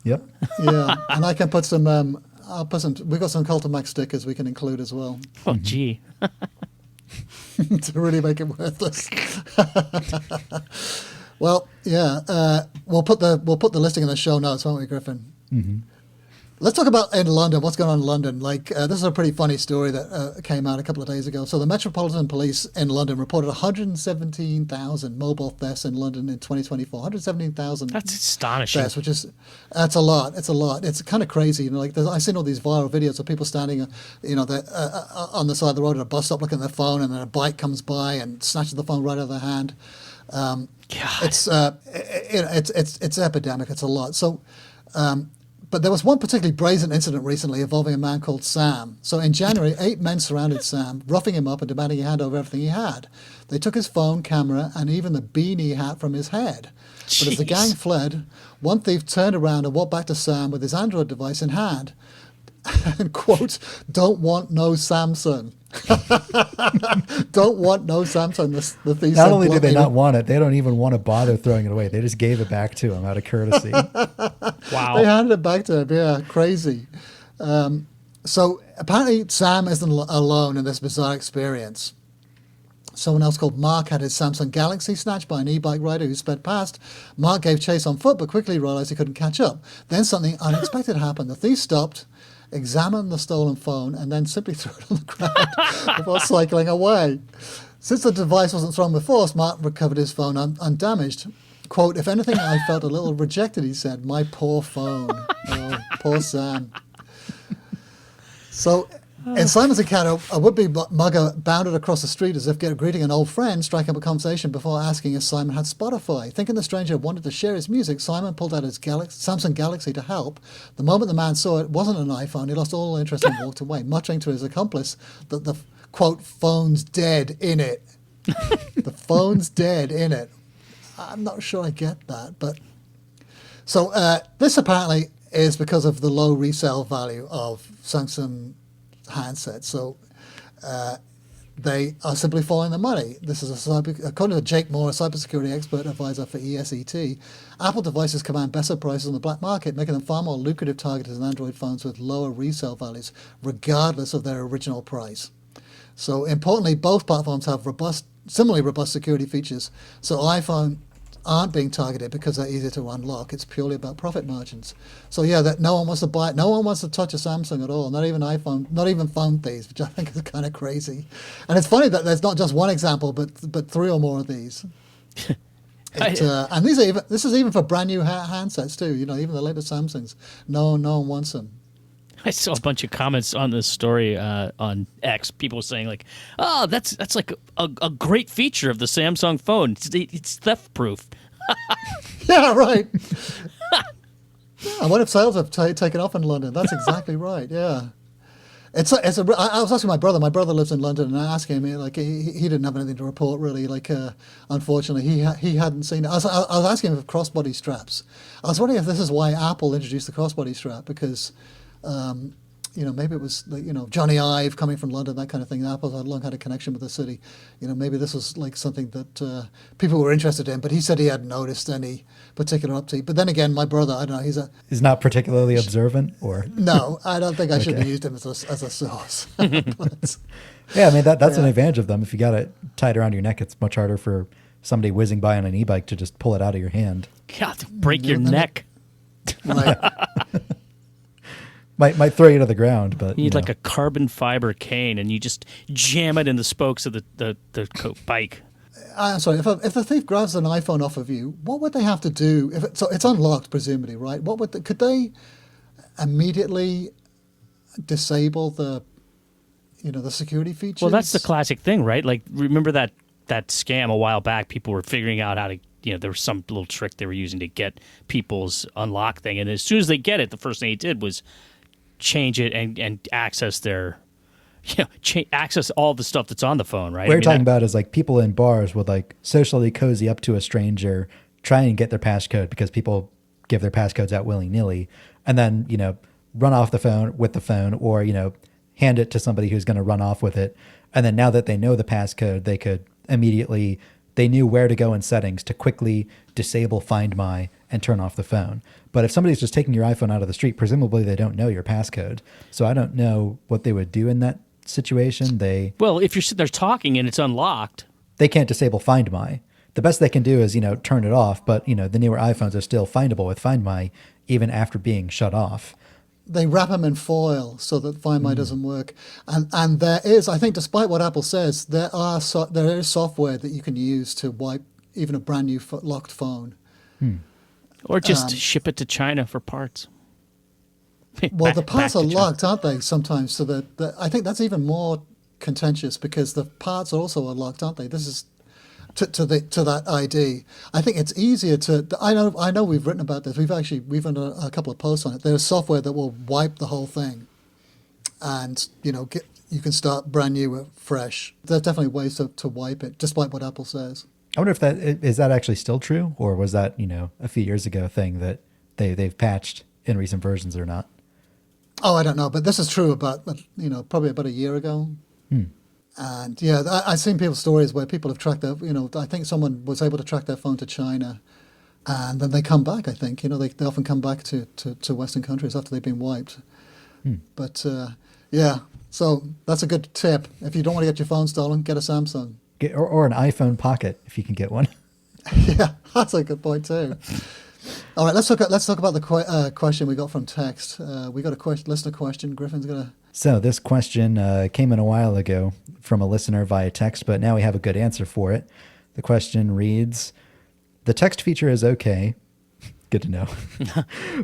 B: Yep.
A: Yeah, and I can put some. I'll put some. We've got some Cult of Mac stickers we can include as well
C: Oh, gee.
A: to really make it worthless. Well, yeah, we'll put the listing in the show notes, won't we, Griffin?
B: Mm-hmm.
A: Let's talk about in London. What's going on in London? Like, this is a pretty funny story that came out a couple of days ago. So the Metropolitan Police in London reported 117,000 mobile thefts in London in 2024. 117,000.
C: That's astonishing.
A: Thefts, that's a lot. It's a lot. It's kind of crazy. Like I've seen all these viral videos of people standing, on the side of the road at a bus stop looking at their phone, and then a bike comes by and snatches the phone right out of their hand.
C: God.
A: It's epidemic. It's a lot. So. But there was one particularly brazen incident recently involving a man called Sam. So in January, 8 men surrounded Sam, roughing him up and demanding he hand over everything he had. They took his phone, camera, and even the beanie hat from his head. But as the gang fled, one thief turned around and walked back to Sam with his Android device in hand. And, quote, don't want no Samsung. Don't want no Samsung. The thief
B: Not
A: said
B: only do they
A: bluntly.
B: not want it, they don't even want to bother throwing it away. They just gave it back to him out of courtesy.
C: Wow.
A: They handed it back to him. Yeah, crazy. So apparently Sam isn't alone in this bizarre experience. Someone else called Mark had his Samsung Galaxy snatched by an e-bike rider who sped past. Mark gave chase on foot, but quickly realized he couldn't catch up. Then something unexpected happened. The thief stopped, examined the stolen phone, and then simply threw it on the ground before cycling away. Since the device wasn't thrown with force, Mark recovered his phone undamaged. Quote, if anything, I felt a little rejected, he said. My poor phone. Oh, poor Sam. So, in Simon's encounter, a would-be mugger bounded across the street as if greeting an old friend, striking up a conversation before asking if Simon had Spotify. Thinking the stranger wanted to share his music, Simon pulled out his Samsung Galaxy to help. The moment the man saw it wasn't an iPhone, he lost all interest and walked away, muttering to his accomplice that the, quote, phone's dead in it. The phone's dead in it. I'm not sure I get that, but... So, this apparently is because of the low resale value of Samsung handsets. So they are simply following the money. This is according to Jake Moore, a cybersecurity expert advisor for ESET, Apple devices command better prices on the black market, making them far more lucrative targeted than Android phones with lower resale values, regardless of their original price. So importantly, both platforms have similarly robust security features. So iPhone aren't being targeted because they're easier to unlock. It's purely about profit margins. So yeah, that no one wants to buy it. No one wants to touch a Samsung at all. Not even iPhone. Not even phone thieves, which I think is kind of crazy. And it's funny that there's not just one example, but 3 or more of these. And this is even for brand new handsets too. Even the latest Samsungs. No one wants them.
C: I saw a bunch of comments on this story on X. People saying like, "Oh, that's like a great feature of the Samsung phone. It's theft proof."
A: Yeah, right. I wonder if sales have taken off in London. That's exactly right. Yeah, I was asking my brother. My brother lives in London, and I asked him. Like he didn't have anything to report really. Like unfortunately, he hadn't seen it. I was asking him for crossbody straps. I was wondering if this is why Apple introduced the crossbody strap because. Maybe it was Johnny Ive coming from London, that kind of thing. Apple had long had a connection with the city. Maybe this was like something that people were interested in. But he said he hadn't noticed any particular uptake. But then again, my brother, I don't know,
B: he's not particularly observant, or
A: no, I don't think I should have used him as a source. But,
B: yeah, I mean that's an advantage of them. If you got it tied around your neck, it's much harder for somebody whizzing by on an e-bike to just pull it out of your hand.
C: God, break your neck.
A: right.
B: Might throw you to the ground, but
C: You need like a carbon fiber cane, and you just jam it in the spokes of the bike.
A: I'm sorry. If the thief grabs an iPhone off of you, what would they have to do? So it's unlocked, presumably, right? Could they immediately disable the security features?
C: Well, that's the classic thing, right? Like, remember that scam a while back? People were figuring out how to, there was some little trick they were using to get people's unlock thing, and as soon as they get it, the first thing he did was change it and access their, access all the stuff that's on the phone, right?
B: What you're talking about is like people in bars would like socially cozy up to a stranger, try and get their passcode because people give their passcodes out willy-nilly, and then run off the phone with the phone, or, hand it to somebody who's going to run off with it. And then now that they know the passcode, they could immediately, they knew where to go in settings to quickly disable Find My and turn off the phone. But if somebody's just taking your iPhone out of the street, presumably they don't know your passcode. So I don't know what they would do in that situation.
C: Well, if you're sitting there talking and it's unlocked,
B: they can't disable Find My. The best they can do is, turn it off. But, the newer iPhones are still findable with Find My even after being shut off.
A: They wrap them in foil so that Find My doesn't work. And there is, I think, despite what Apple says, there is software that you can use to wipe even a brand new locked phone.
C: or just ship it to China for parts.
A: Well, the parts are locked, aren't they, sometimes? So that I think that's even more contentious because the parts also are locked, aren't they? This is to that ID. I think it's easier to. I know we've written about this. We've written a couple of posts on it. There's software that will wipe the whole thing, and you can start brand new, fresh. There's definitely ways to wipe it, despite what Apple says.
B: I wonder if is that actually still true, or was that a few years ago thing that they've patched in recent versions or not?
A: Oh, I don't know, but this is true about probably about a year ago. And yeah, I've seen people's stories where people have tracked their, I think someone was able to track their phone to China, and then they come back. I think they often come back to Western countries after they've been wiped. But yeah, so that's a good tip. If you don't want to get your phone stolen, get a Samsung.
B: Or an iPhone Pocket if you can get one.
A: Yeah, that's a good point too. All right, let's talk about the question we got from text. We got a listener question. Griffin's gonna.
B: So this question came in a while ago from a listener via text, but now we have a good answer for it. The question reads, "The text feature is okay." Good to know.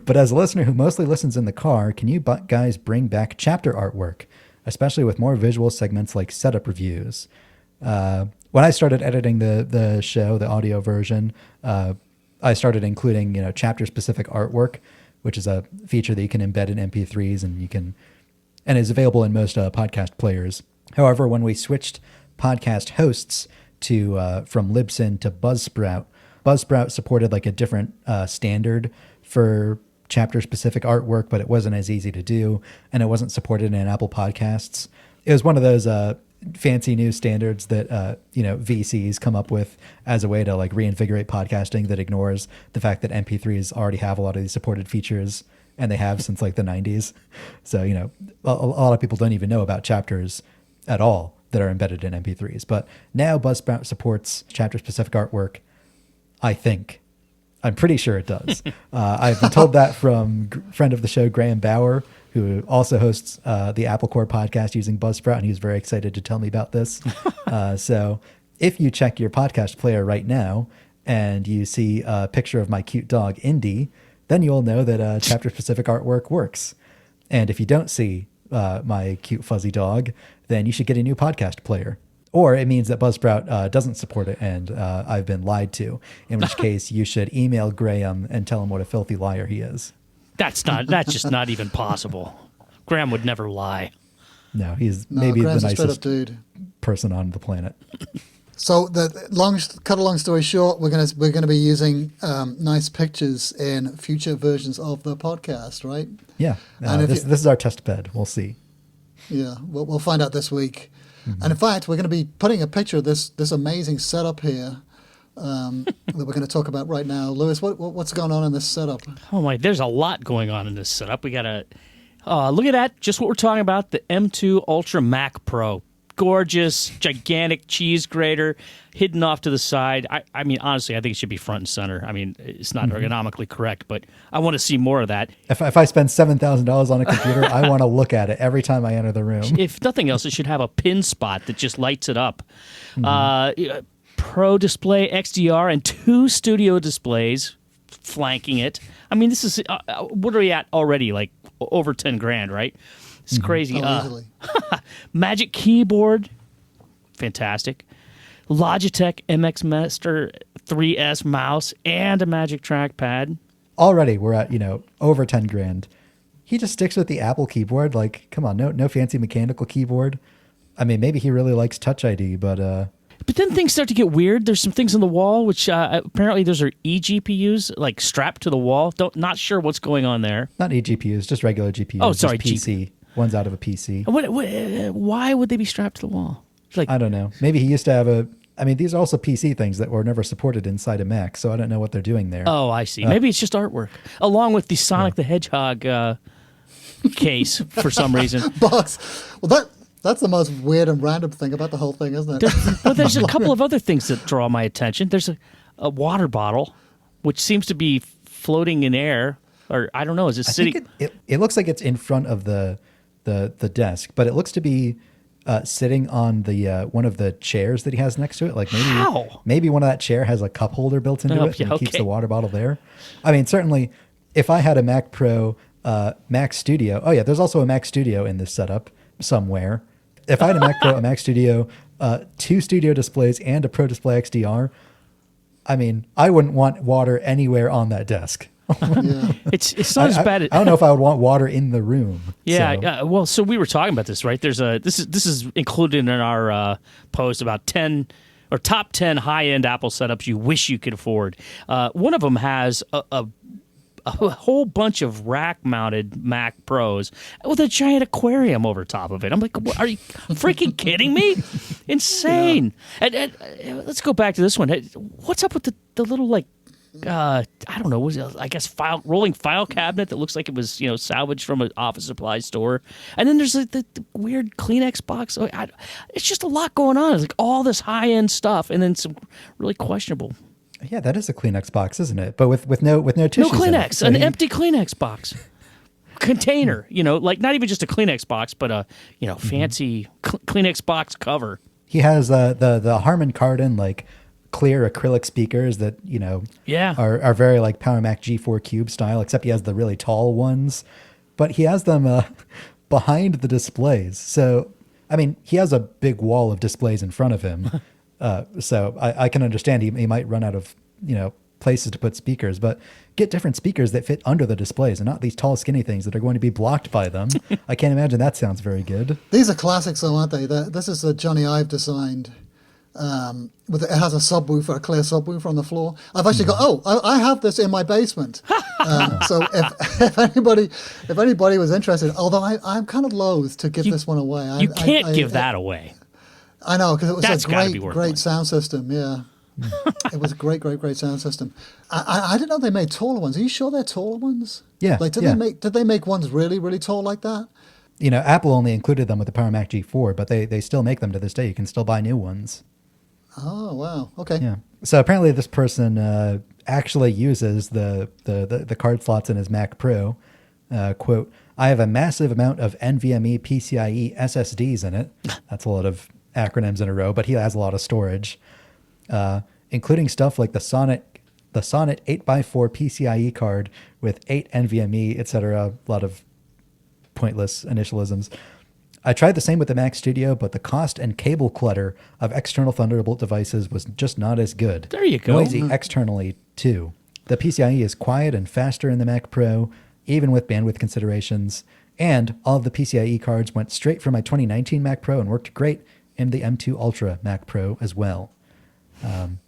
B: "But as a listener who mostly listens in the car, can you guys bring back chapter artwork, especially with more visual segments like setup reviews?" When I started editing the show, the audio version, I started including chapter-specific artwork, which is a feature that you can embed in MP3s and is available in most podcast players. However, when we switched podcast hosts from Libsyn to Buzzsprout supported like a different standard for chapter-specific artwork, but it wasn't as easy to do, and it wasn't supported in Apple Podcasts. It was one of those fancy new standards that VCs come up with as a way to like reinvigorate podcasting that ignores the fact that MP3s already have a lot of these supported features, and they have since like the 90s. So a lot of people don't even know about chapters at all that are embedded in MP3s. But now Buzzsprout supports chapter specific artwork. I'm pretty sure it does. I've been told that from friend of the show Graham Bauer, who also hosts the Apple Core podcast using Buzzsprout, and he was very excited to tell me about this. So if you check your podcast player right now and you see a picture of my cute dog, Indy, then you'll know that chapter-specific artwork works. And if you don't see my cute fuzzy dog, then you should get a new podcast player. Or it means that Buzzsprout doesn't support it and I've been lied to, in which case you should email Graham and tell him what a filthy liar he is.
C: That's just not even possible. Graham would never lie.
B: No, he's maybe the nicest
A: dude
B: person on the planet.
A: So cut a long story short, we're gonna be using nice pictures in future versions of the podcast, right?
B: Yeah, this is our test bed. We'll see.
A: Yeah, we'll find out this week. Mm-hmm. And in fact, we're going to be putting a picture of this amazing setup here that we're going to talk about right now. Lewis, what's going on in this setup?
C: Oh my, there's a lot going on in this setup. We got to look at that. Just what we're talking about, the M2 Ultra Mac Pro. Gorgeous, gigantic cheese grater hidden off to the side. I mean, honestly, I think it should be front and center. I mean, it's not ergonomically correct, but I want to see more of that.
B: If I spend $7,000 on a computer, I want to look at it every time I enter the room.
C: If nothing else, it should have a pin spot that just lights it up. Pro display, XDR, and 2 studio displays flanking it. I mean, this is, what are we at already? Like over 10 grand, right? It's crazy.
A: Easily.
C: Magic keyboard, fantastic. Logitech MX Master 3S mouse and a Magic trackpad.
B: Already we're at over 10 grand. He just sticks with the Apple keyboard. Like, come on, no fancy mechanical keyboard. I mean, maybe he really likes Touch ID, but
C: But then things start to get weird. There's some things on the wall, which apparently those are eGPUs, like strapped to the wall. Not sure what's going on there.
B: Not eGPUs, just regular GPUs.
C: Oh, sorry,
B: just PC. One's out of a PC.
C: Why would they be strapped to the wall? Like,
B: I don't know. Maybe he used to have these are also PC things that were never supported inside a Mac, so I don't know what they're doing there.
C: oh, I see. Maybe it's just artwork, along with the Sonic the Hedgehog case for some reason.
A: Box. Well, that's the most weird and random thing about the whole thing, isn't it?
C: But there's a couple of other things that draw my attention. There's a water bottle, which seems to be floating in air, or I don't know. Is it sitting?
B: It looks like it's in front of the desk, but it looks to be sitting on the one of the chairs that he has next to it. Like maybe one of that chair has a cup holder built into it and keeps the water bottle there. I mean, certainly, if I had a Mac Pro, Mac Studio. Oh yeah, there's also a Mac Studio in this setup somewhere. If I had a Mac Pro, a Mac Studio, 2 studio displays, and a Pro Display XDR, I mean, I wouldn't want water anywhere on that desk.
A: Yeah.
C: It's not as bad.
B: I don't know if I would want water in the room.
C: Yeah. Well, so we were talking about this, right? This is included in our post about 10 or top 10 high-end Apple setups you wish you could afford. One of them has a whole bunch of rack-mounted Mac Pros with a giant aquarium over top of it. I'm like, are you freaking kidding me? Insane. Yeah. And let's go back to this one. What's up with the little, like, I don't know, I guess rolling file cabinet that looks like it was, salvaged from an office supply store. And then there's the weird Kleenex box. It's just a lot going on. It's like all this high-end stuff and then some really questionable.
B: Yeah, that is a Kleenex box, isn't it? But with no tissues.
C: No Kleenex,
B: so
C: an empty Kleenex box. Container, like not even just a Kleenex box, but a, fancy Kleenex box cover.
B: He has the Harman Kardon, like, clear acrylic speakers that, are very like Power Mac G4 Cube style, except he has the really tall ones. But he has them behind the displays. So, I mean, he has a big wall of displays in front of him. So I can understand he might run out of, places to put speakers, but get different speakers that fit under the displays and not these tall, skinny things that are going to be blocked by them. I can't imagine that sounds very good.
A: These are classics, though, aren't they? This is a Johnny Ive designed. It has a subwoofer, a clear subwoofer on the floor. I've actually got. I have this in my basement. So if anybody was interested, although I'm kind of loath to give this one away.
C: You can't give that away.
A: I know, because it was
C: That's
A: a great sound system. Yeah, it was a great sound system. I didn't know they made taller ones. Are you sure they're taller ones?
B: Yeah.
A: Like did they make ones really, really tall like that?
B: Apple only included them with the Power Mac G4, but they still make them to this day. You can still buy new ones.
A: Oh, wow. Okay.
B: Yeah. So apparently this person actually uses the card slots in his Mac Pro. Quote, I have a massive amount of NVMe PCIe SSDs in it. That's a lot of acronyms in a row, but he has a lot of storage, including stuff like the Sonnet 8x4 PCIe card with 8 NVMe, etc. A lot of pointless initialisms. I tried the same with the Mac Studio, but the cost and cable clutter of external Thunderbolt devices was just not as good.
C: There you go.
B: Noisy externally, too. The PCIe is quiet and faster in the Mac Pro, even with bandwidth considerations, and all of the PCIe cards went straight from my 2019 Mac Pro and worked great in the M2 Ultra Mac Pro as well.
C: And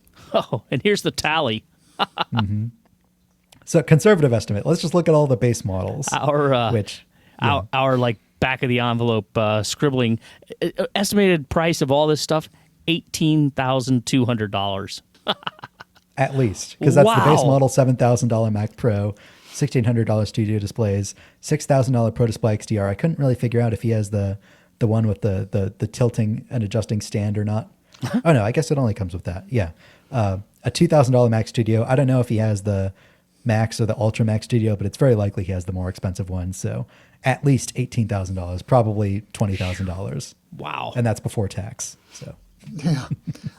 C: here's the tally.
B: Mm-hmm. So conservative estimate. Let's just look at all the base models.
C: Our like back of the envelope scribbling estimated price of all this stuff $18,200
B: at least, because that's the base
C: Wow.
B: model $7,000 Mac Pro, $1,600 studio displays, $6,000 Pro Display XDR. I couldn't really figure out if he has the one with the tilting and adjusting stand or not. Oh no, I guess it only comes with that. Yeah, a $2,000 Mac Studio. I don't know if he has the Max or the Ultra Max Studio, but it's very likely he has the more expensive one. So at least $18,000, probably $20,000.
C: Wow.
B: And that's before tax. So
A: Yeah,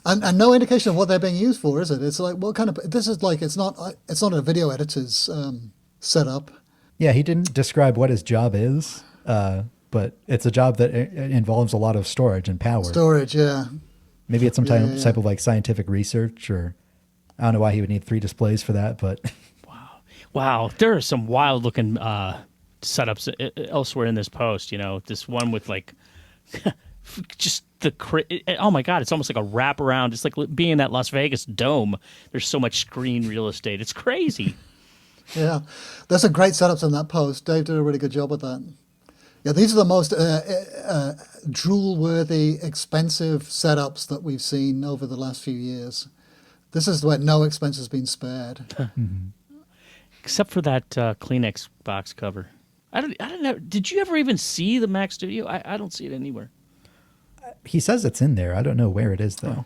A: and no indication of what they're being used for, is it? It's like what kind of this is like. It's not a video editor's setup.
B: yeah, he didn't describe what his job is, but it's a job that involves a lot of storage and power.
A: Storage, yeah.
B: Maybe it's some type of like scientific research, or I don't know why he would need 3 displays for that, but
C: Wow, there are some wild looking setups elsewhere in this post. This one with like Just oh my God, it's almost like a wraparound. It's like being in that Las Vegas dome. There's so much screen real estate. It's crazy.
A: Yeah, there's some great setups in that post. Dave did a really good job with that. Yeah, these are the most drool-worthy, expensive setups that we've seen over the last few years. This is where no expense has been spared.
C: Except for that Kleenex box cover. I don't know. Did you ever even see the Mac Studio? I don't see it anywhere.
B: He says it's in there. I don't know where it is, though.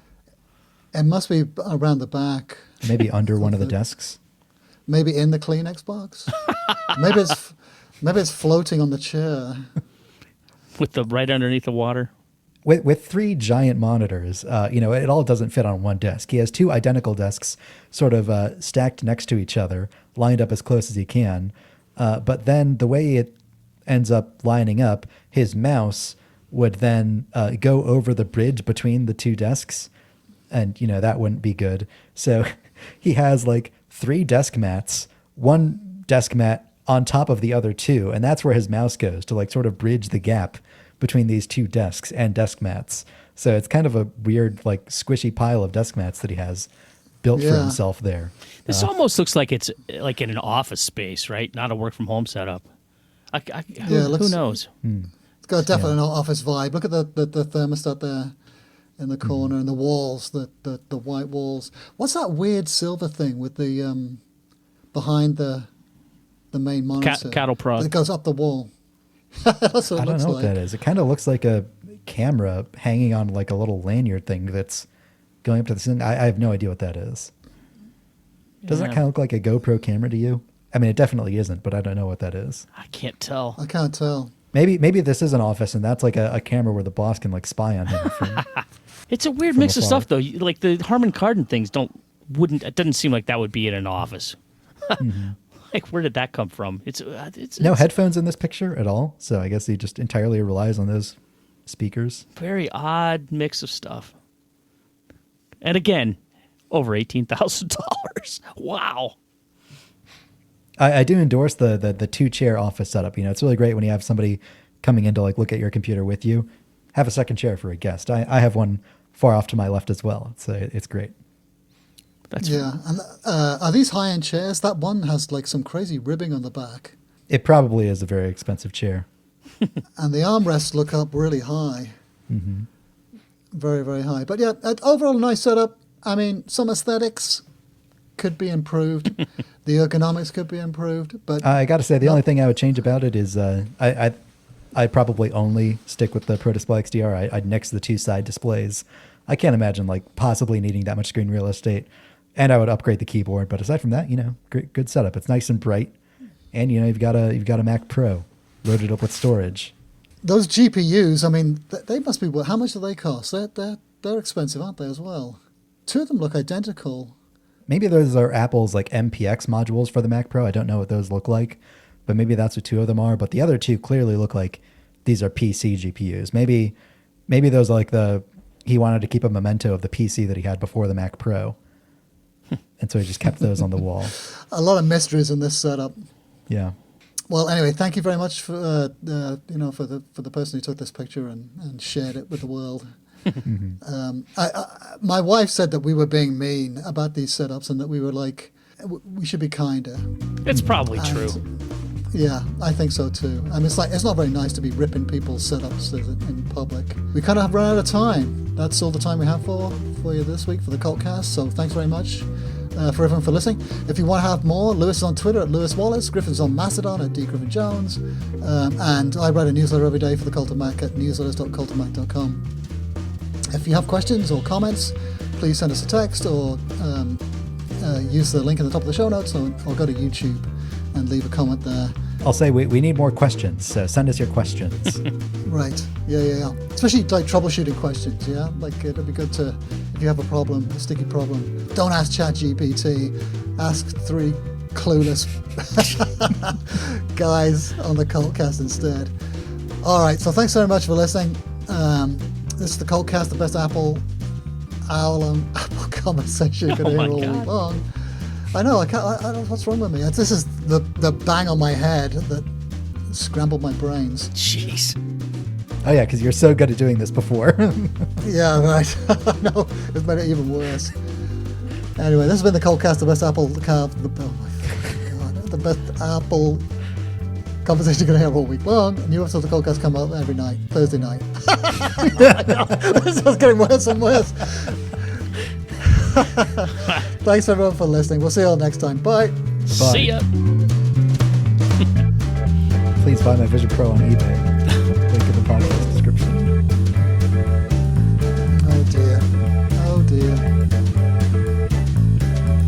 A: It must be around the back.
B: Maybe under one of the desks.
A: Maybe in the Kleenex box. Maybe it's floating on the chair.
C: With the right underneath the water.
B: With 3 giant monitors, it all doesn't fit on one desk. He has 2 identical desks sort of stacked next to each other, lined up as close as he can. But then the way it ends up lining up, his mouse would then go over the bridge between the 2 desks. And, that wouldn't be good. So he has like 3 desk mats, 1 desk mat on top of the other 2. And that's where his mouse goes to like sort of bridge the gap between these 2 desks and desk mats. So it's kind of a weird, like squishy pile of desk mats that he has built for himself there.
C: This almost looks like it's like in an office space, right? Not a work from home setup. Who knows?
A: It's got definitely an office vibe. Look at the thermostat there in the corner and the walls, the white walls. What's that weird silver thing with the behind the main monitor?
C: Cattle prod.
A: It goes up the wall. That's what it looks like.
B: I don't know what that is. It kind of looks like a camera hanging on like a little lanyard thing that's going up to the ceiling. I have no idea what that is. Doesn't it kind of look like a GoPro camera to you? I mean, it definitely isn't, but I don't know what that is.
C: I can't tell.
A: I can't tell.
B: Maybe this is an office and that's like a camera where the boss can like spy on him.
C: It's a weird mix of stuff though. Like the Harman Kardon things it doesn't seem like that would be in an office. Like where did that come from? It's
B: no headphones in this picture at all. So I guess he just entirely relies on those speakers.
C: Very odd mix of stuff. And again, over $18,000. Wow.
B: I do endorse the 2-chair office setup. It's really great when you have somebody coming in to like look at your computer with you. Have a second chair for a guest. I have one far off to my left as well. It's great.
A: And are these high-end chairs? That one has like some crazy ribbing on the back.
B: It probably is a very expensive chair.
A: And the armrests look up really high. Very, very high. But yeah, overall a nice setup. I mean, some aesthetics could be improved. The ergonomics could be improved. But
B: I got to say, the only thing I would change about it is I'd probably only stick with the Pro Display XDR. I'd nix the 2 side displays. I can't imagine like possibly needing that much screen real estate. And I would upgrade the keyboard. But aside from that, good setup. It's nice and bright. And you've got a Mac Pro loaded up with storage.
A: Those GPUs, I mean, they must be. How much do they cost? They're expensive, aren't they, as well? 2 of them look identical.
B: Maybe those are Apple's like MPX modules for the Mac Pro. I don't know what those look like, but maybe that's what 2 of them are. But the other 2 clearly look like these are PC GPUs. Maybe those are like he wanted to keep a memento of the PC that he had before the Mac Pro. And so he just kept those on the wall.
A: A lot of mysteries in this setup.
B: Yeah.
A: Well, anyway, thank you very much for for the person who took this picture and shared it with the world. My wife said that we were being mean about these setups and that we were like, we should be kinder.
C: It's probably true.
A: Yeah, I think so too. I mean, it's not very nice to be ripping people's setups in public. We kind of have run out of time. That's all the time we have for you this week for the CultCast. So thanks very much for everyone for listening. If you want to have more, Lewis is on Twitter at Lewis Wallace, Griffin's on Mastodon at dgriffinjones, and I write a newsletter every day for the Cult of Mac at newsletters.cultofmac.com. If you have questions or comments, please send us a text or use the link in the top of the show notes or go to YouTube and leave a comment there.
B: I'll say we need more questions, so send us your questions.
A: Right. Yeah. Especially like troubleshooting questions, yeah? Like it'd be good to, if you have a problem, a sticky problem, don't ask ChatGPT, ask 3 clueless guys on the CultCast instead. All right, so thanks very much for listening. This is the CultCast, the best Apple conversation you can hear all week long. I know, I don't know what's wrong with me. This is the bang on my head that scrambled my brains.
C: Jeez.
B: Oh yeah, because you're so good at doing this before.
A: Yeah, right. No, it's made it even worse. Anyway, this has been the CultCast, the best Apple the best Apple conversation you're going to have all week long. New episodes of CultCast come out every night, Thursday night. This is getting worse and worse. Thanks everyone for listening. We'll see you all next time. Bye.
C: See ya.
B: Please buy my Vision Pro on eBay. Link in the podcast description.
A: Oh dear. Oh dear.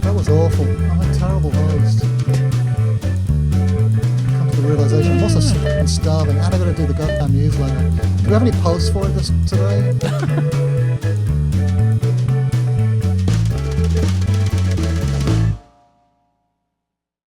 A: That was awful. I'm a terrible host. Come to the realization I'm also fucking starving and I've got to do the goddamn newsletter. Do we have any posts for it today?